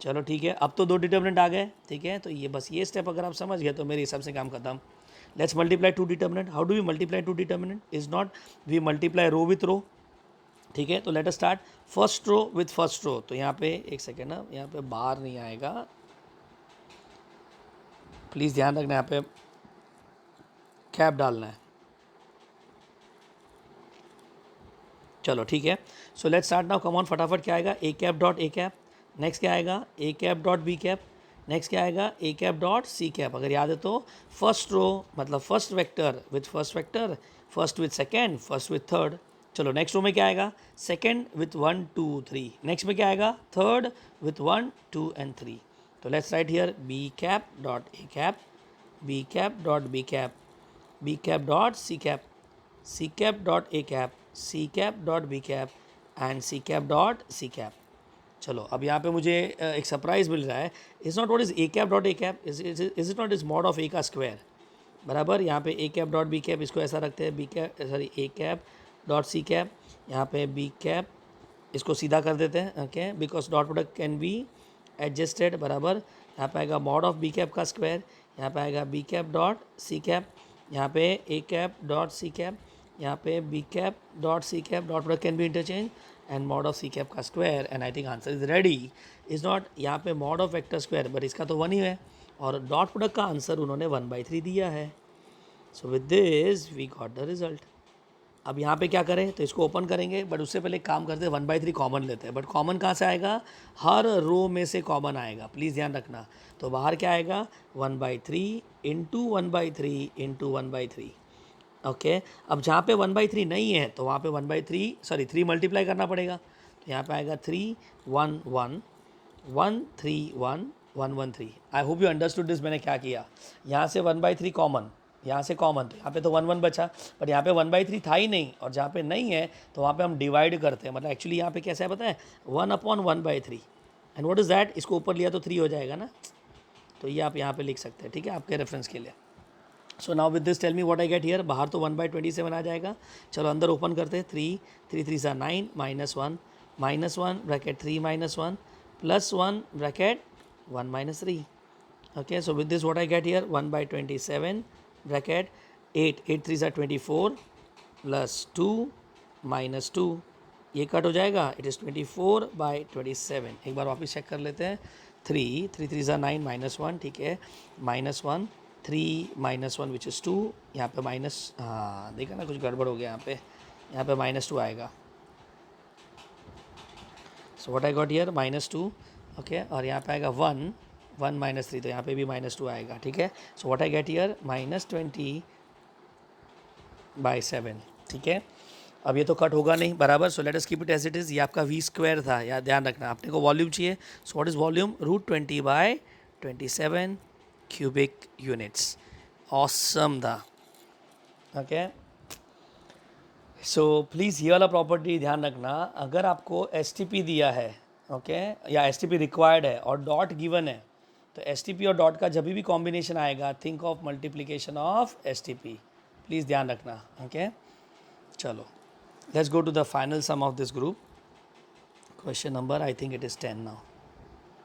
चलो ठीक है, अब तो 2 डिटर्मिनेंट आ गए. ठीक है, तो ये बस ये स्टेप अगर आप समझ गए तो मेरे हिसाब से काम खत्म. Let's multiply 2 determinant. How do we multiply 2 determinant? Is not we multiply row with row. ठीक है, तो let us start first row with first row. तो यहाँ पे एक सेकेंड ना, यहाँ पे बाहर नहीं आएगा, प्लीज़ ध्यान रखना. यहाँ पे कैप डालना है. चलो ठीक है, so let's start now. Come on, फटाफट क्या आएगा, A cap dot A cap. Next क्या आएगा, A cap dot B cap. Next क्या आएगा, ए कैप डॉट सी कैप। अगर याद है तो फर्स्ट रो मतलब first vector with first vector, first with second, first with third. चलो नेक्स्ट रो में क्या आएगा, सेकेंड विथ 1 2 3। नेक्स्ट में क्या आएगा, थर्ड विथ 1 2 एंड 3। तो let's write here B cap dot A cap, B cap dot B cap, B cap dot C cap, C cap dot A cap, C cap dot B cap and C cap dot C cap. चलो अब यहाँ पे मुझे एक सरप्राइज मिल रहा है। Is not what is A cap dot A cap, is it not is mod of A का स्क्वायर, बराबर। यहाँ पे A cap dot B cap, इसको ऐसा रखते हैं, B cap sorry A cap dot C cap, यहाँ पे बी कैप, इसको सीधा कर देते हैं, okay, because dot product can be adjusted, बराबर। यहाँ पे आएगा मॉड ऑफ बी कैप का स्क्वायर, यहाँ पे आएगा B cap dot C cap, यहाँ पे A cap dot C cap, यहाँ पे B cap dot C cap, dot product can be interchange and mod of C cap का square, and I think answer is ready. Is not यहाँ पे mod of vector square, but इसका तो 1 ही है, और डॉट प्रोडक्ट का आंसर उन्होंने 1/3 दिया है। So with this we got the result. अब यहाँ पे क्या करें, तो इसको ओपन करेंगे, बट उससे पहले एक काम करते हैं, 1/3 कॉमन लेते हैं। बट कॉमन कहाँ से आएगा, हर रो में से कॉमन आएगा, प्लीज़ ध्यान रखना। तो बाहर क्या आएगा, 1/3 इंटू 1/3 इंटू 1/3, ओके। अब जहाँ पे 1/3 नहीं है तो वहाँ पे 1/3 सॉरी 3 मल्टीप्लाई करना पड़ेगा। तो यहाँ पे आएगा 3 1 1 1 3 1 1 1 3। I hope you understood this. मैंने क्या किया, यहाँ से 1/3 कॉमन, यहाँ से कॉमन, तो यहाँ पे तो 1 1 बचा, पर यहाँ पे 1/3 था ही नहीं, और जहाँ पे नहीं है तो वहाँ पे हम डिवाइड करते हैं। मतलब एक्चुअली यहाँ पे कैसा है पता है, 1/1/3, एंड व्हाट इज़ दैट, इसको ऊपर लिया तो 3 हो जाएगा ना, तो ये आप यहाँ पे लिख सकते हैं, ठीक है, आपके रेफरेंस के लिए। So now with this tell me what I get here, बाहर तो 1/27 आ जाएगा। चलो अंदर ओपन करते हैं, 3 3 3 सा 9 -1 bracket 3 -1 +1 bracket 1 -3, okay. So with this what I get here, 1/27 bracket 8 8 3 सा 24 plus 2 minus 2, ये कट हो जाएगा, इट इज़ 24/27। एक बार वापस चेक कर लेते हैं, 3 3 3 सा 9 -1, ठीक है, -1 3 -1 विच इज़ 2, यहाँ पे माइनस, हाँ देखा ना कुछ गड़बड़ हो गया यहाँ पे -2 आएगा। सो what I got here, -2, okay, और यहाँ पे आएगा 1 1 -3, तो यहाँ पे भी -2 आएगा, ठीक है। So what I get here, -20/7, ठीक है। अब ये तो कट होगा नहीं, बराबर। So let us keep it as it is. ये आपका v स्क्वायर था, या ध्यान रखना आपने को वॉल्यूम चाहिए। सो what is volume, √20/27 cubic units. Awesome था, ओके। सो प्लीज़ ये वाला प्रॉपर्टी ध्यान रखना, अगर आपको STP दिया है, ओके, या STP रिक्वायर्ड है और डॉट गिवन है, तो STP और डॉट का जब भी कॉम्बिनेशन आएगा, think of multiplication of STP, please ध्यान रखना, ओके। चलो let's go to the final sum of this group. Question number I think it is 10 now,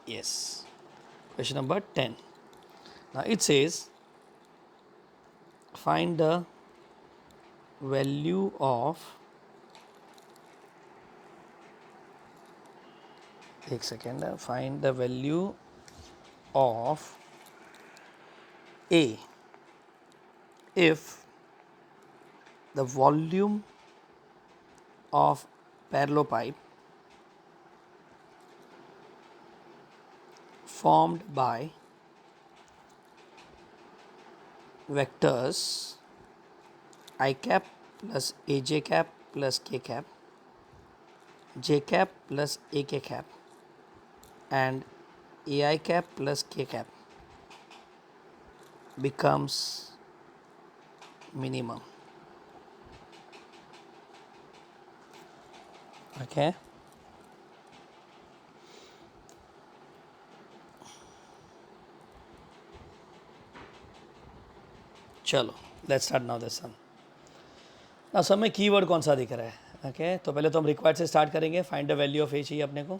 yes, question number 10। Now it says find the value of, एक second, find the value of A if the volume of parallelepiped formed by vectors I cap plus AJ cap plus K cap, J cap plus AK cap and AI cap plus K cap becomes minimum, okay. चलो लेट्स स्टार्ट नाउ दिस सम। ना सब में कीवर्ड कौन सा दिख रहा है, ओके। तो पहले तो हम रिक्वायर्ड से स्टार्ट करेंगे, फाइंड द वैल्यू ऑफ ए चाहिए अपने को,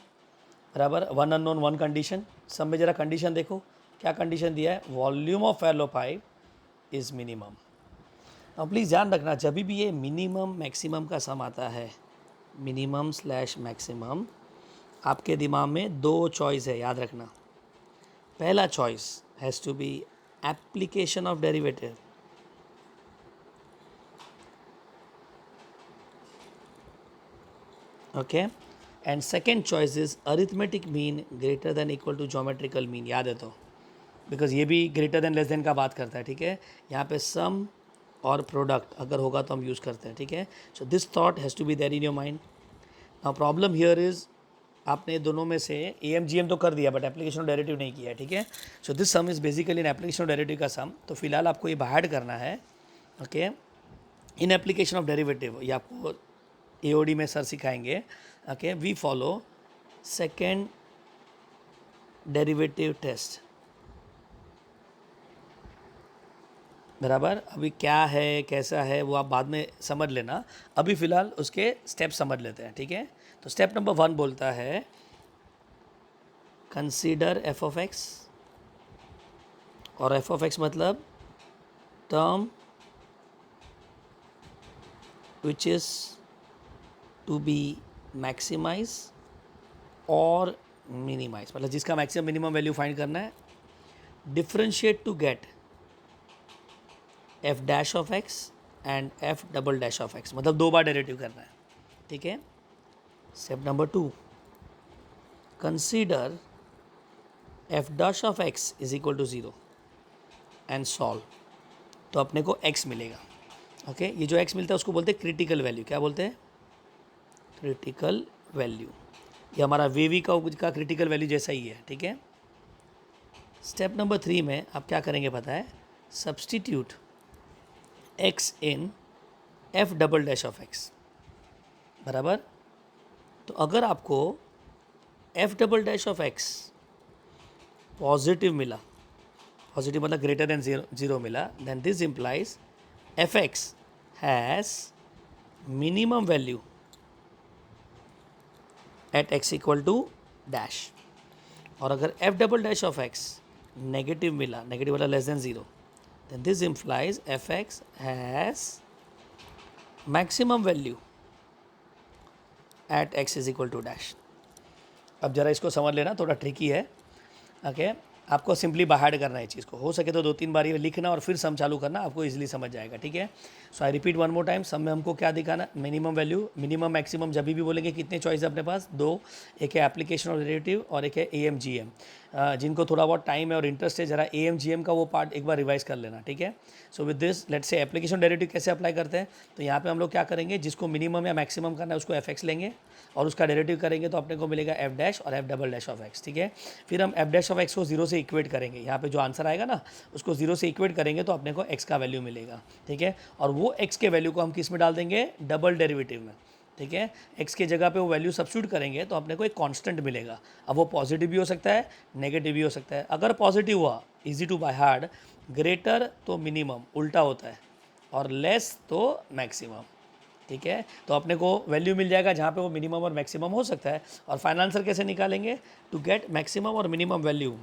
बराबर। 1 अननोन 1 कंडीशन, सब में जरा कंडीशन देखो, क्या कंडीशन दिया है, वॉल्यूम ऑफ पैरेललोपाइड इज़ मिनिमम। अब प्लीज़ ध्यान रखना, जब भी ये मिनिमम मैक्सिमम का सम आता है, मिनिमम स्लैश मैक्सिमम, आपके दिमाग में 2 चॉइस है, याद रखना। पहला choice has to be application of derivative, okay, and second choice is arithmetic mean greater than equal to geometrical mean, याद है तो, बिकॉज ये भी ग्रेटर देन लेस देन का बात करता है, ठीक है। यहाँ पे सम और प्रोडक्ट अगर होगा तो हम यूज़ करते हैं, ठीक है। So this thought has to be there in your mind. Now problem here is आपने दोनों में से AMGM तो कर दिया बट एप्लीकेशन ऑफ डेरिवेटिव नहीं किया है, ठीक है। So this sum is basically in application of derivative का सम। तो फिलहाल आपको ये बाहर करना है, okay. In application of derivative ये आपको AOD में सर सिखाएंगे, okay. We follow second derivative test, बराबर। अभी क्या है कैसा है वो आप बाद में समझ लेना, अभी फ़िलहाल उसके स्टेप समझ लेते हैं, ठीक है। तो स्टेप नंबर 1 बोलता है कंसीडर f ऑफ x, और f ऑफ x मतलब term which is to be maximize और मिनिमाइज, मतलब जिसका मैक्सिमम मिनिमम वैल्यू फाइंड करना है। Differentiate to get f dash of x and f double dash of x, मतलब 2 बार डेरिवेटिव करना है, ठीक है। Step number 2, consider f dash of x is equal to 0 and solve. तो अपने को x मिलेगा, ओके। ये जो x मिलता है उसको बोलते हैं क्रिटिकल वैल्यू। क्या बोलते हैं? Critical value. ये हमारा वेवी का क्रिटिकल वैल्यू जैसा ही है, ठीक है। स्टेप नंबर 3 में आप क्या करेंगे पता है? Substitute x in f double dash of x, बराबर। तो अगर आपको f double dash of x positive मिला, पॉजिटिव मतलब ग्रेटर देन जीरो मिला, then this implies F x has minimum value at x equal to dash. और अगर f double dash of x negative मिला, नेगेटिव वाला less than zero, then this implies fx has maximum value at x is equal to dash। अब जरा इसको समझ लेना, थोड़ा ट्रिकी है, ओके। आपको सिंपली बाहर करना है चीज़ को, हो सके तो 2-3 बार ये लिखना और फिर सम चालू करना, आपको इजीली समझ जाएगा, ठीक है। So I repeat one more time, sum में हमको क्या दिखाना? मिनिमम वैल्यू, मिनिमम मैक्सिमम जब भी बोलेंगे कितने चॉइस है अपने पास? 2, एक है एप्लीकेशन ऑफ डेरिवेटिव और एक है AMGM। जिनको थोड़ा बहुत टाइम है और इंटरेस्ट है, जरा AMGM का वो पार्ट एक बार रिवाइज कर लेना, ठीक है। So with this let's say application derivative कैसे अप्लाई करते हैं। तो यहाँ पे हम लोग क्या करेंगे, जिसको मिनिमम या मैक्सिमम करना है उसको fx लेंगे और उसका डेरिवेटिव करेंगे तो अपने को मिलेगा f डैश और f double dash of x, ठीक है। फिर हम f डैश ऑफ x को 0 से इक्वेट करेंगे, यहाँ पे जो आंसर आएगा ना उसको 0 से इक्वेट करेंगे तो अपने को x का वैल्यू मिलेगा, ठीक है। और वो x के वैल्यू को हम किस में डाल देंगे? डबल डेरिवेटिव में, ठीक है। x की जगह पे वो वैल्यू सब्स्टिट्यूट करेंगे तो अपने को एक कांस्टेंट मिलेगा। अब वो पॉजिटिव भी हो सकता है, नेगेटिव भी हो सकता है। अगर पॉजिटिव हुआ, easy to by hard, greater तो मिनिमम उल्टा होता है और लेस तो मैक्सिमम, ठीक है। तो अपने को वैल्यू मिल जाएगा जहाँ पे वो मिनिमम और मैक्सिमम हो सकता है। और फाइनल आंसर कैसे निकालेंगे? टू गेट मैक्सिमम और minimum value,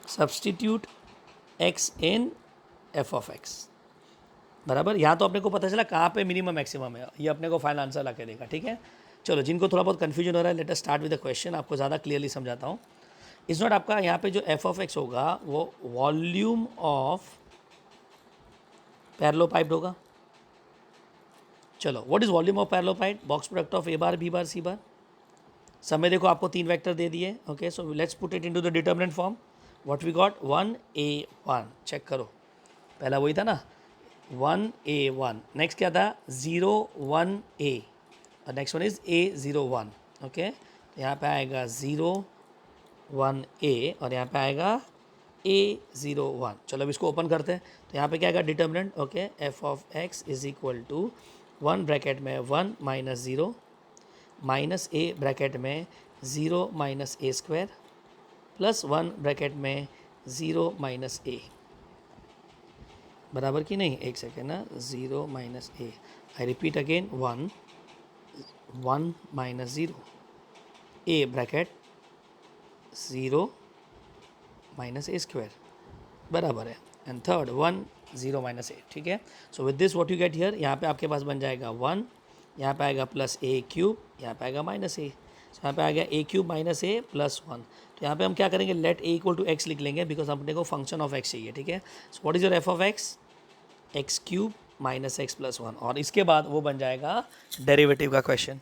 substitute x in f of x, बराबर। यहाँ तो अपने को पता चला कहाँ पे मिनिमम मैक्सिमम है, ये अपने को फाइनल आंसर ला के देगा, ठीक है। चलो, जिनको थोड़ा बहुत कन्फ्यूजन हो रहा है, late us start with the question, आपको ज़्यादा क्लियरली समझाता हूँ। इज नॉट आपका यहाँ पे जो f ऑफ x होगा वो वॉल्यूम ऑफ पैरेललोपाइड होगा। चलो, what is volume of parallelepiped? Box product of a bar b bar c bar. समय देखो आपको 3 वेक्टर दे दिए, okay. So let's put it into the determinant form. What we got? 1a1, check करो, पहला वही था ना, 1a1। नेक्स्ट क्या था? 0 1a, और next one is a01, okay. यहाँ पे आएगा 0 1a और यहाँ पे आएगा a01। चलो अब इसको ओपन करते हैं। तो यहाँ पे क्या आएगा? Determinant, okay. f of x is equal to 1 bracket में 1 माइनस 0 माइनस a ब्रैकेट में 0 minus a square plus 1 bracket में 0 माइनस a, बराबर कि नहीं? एक सेकेंड ना, 0 minus a, I repeat again, 1 minus 0, a bracket 0 minus a square, बराबर है, एंड थर्ड 1 0 माइनस a, ठीक है। So with this what you get here, यहाँ पे आपके पास बन जाएगा 1, यहाँ पे आएगा प्लस a क्यूब, यहाँ पे आएगा माइनस a, यहाँ पे आ गया a cube minus a plus 1। तो यहाँ पे हम क्या करेंगे? Let a equal to x लिख लेंगे, बिकॉज अपने को फंक्शन ऑफ x चाहिए, ठीक है। So what is your f of x? x cube minus x plus 1, और इसके बाद वो बन जाएगा डेरिवेटिव का क्वेश्चन।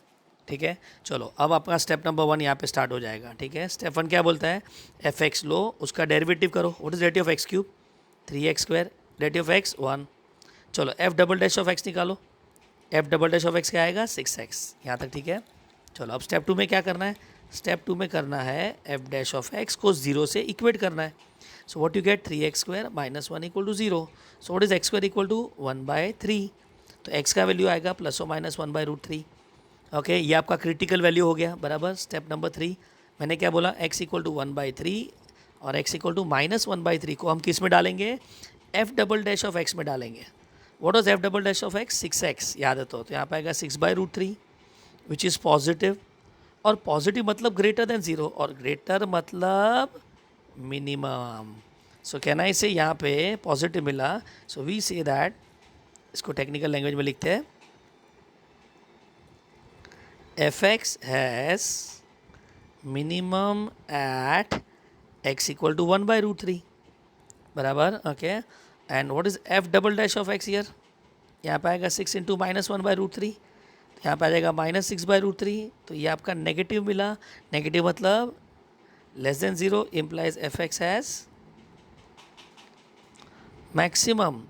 ठीक है। चलो अब आपका स्टेप नंबर 1 यहाँ पे स्टार्ट हो जाएगा। ठीक है, स्टेप 1 क्या बोलता है, एफ एक्स लो, उसका डेरिवेटिव करो। What is derivative of x cube, 3x², derivative of x 1। चलो f double dash of x निकालो, f double dash of x क्या आएगा 6x, यहाँ तक ठीक है। चलो अब स्टेप 2 में क्या करना है, स्टेप 2 में करना है एफ डैश ऑफ एक्स को 0 से इक्वेट करना है। So what you get, 3x² - 1 = 0। So what is x² = 1/3। तो x का वैल्यू आएगा ±1/√3। ओके, ये आपका क्रिटिकल वैल्यू हो गया बराबर। स्टेप नंबर 3 मैंने क्या बोला, x = 1/3 और x = -1/3 को हम किस में डालेंगे, F double dash of x में डालेंगे। What was F double dash of x, 6x, याद है तो यहाँ पे आएगा 6/√3 विच इज़ पॉजिटिव। और पॉजिटिव मतलब ग्रेटर देन 0 और ग्रेटर मतलब मिनिमम। सो कहना इसे यहाँ पे पॉजिटिव मिला, सो वी से दैट, इसको टेक्निकल लैंग्वेज में लिखते हैं, F x has minimum at x = 1/√3 बराबर। Okay, and what is F double dash of x here, यहाँ पे आएगा 6 × -1/√3, यहाँ पे आ जाएगा -6/√3। तो ये आपका नेगेटिव मिला, नेगेटिव मतलब less than 0 implies F x has maximum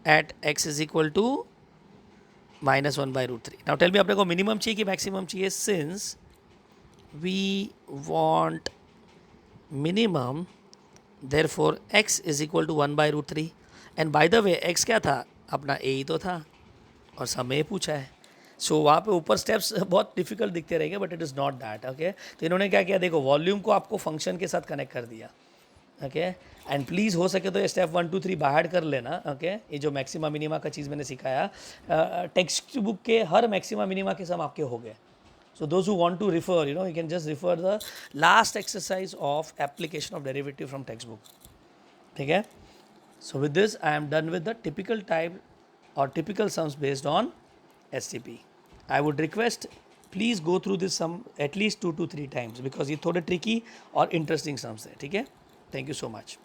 at x = -1/√3। Now tell me, अपने को मिनिमम चाहिए कि मैक्सिमम चाहिए, since we want minimum therefore x = 1/√3। And by the way x क्या था अपना, a ही तो था और समय पूछा है। सो वहाँ पे ऊपर स्टेप्स बहुत डिफिकल्ट दिखते रहेंगे but it is not that. Okay, तो इन्होंने क्या किया, देखो वॉल्यूम को आपको फंक्शन के साथ कनेक्ट कर दिया। ओके, एंड प्लीज़ हो सके तो ये स्टेप 1 2 3 बाहर कर लेना। ओके, ये जो मैक्सिमा मिनिमा का चीज़ मैंने सिखाया, टेक्स्ट बुक के हर मैक्सिमा मिनिमा के सम आपके हो गए। So those who want to refer, you can just refer the last exercise of application of derivative from textbook. ठीक है, so with this I am done with the typical type or typical sums based on SCP. I would request please go through this sum at least 2 to 3 times because ये थोड़े tricky और interesting sums है। ठीक है, thank you so much.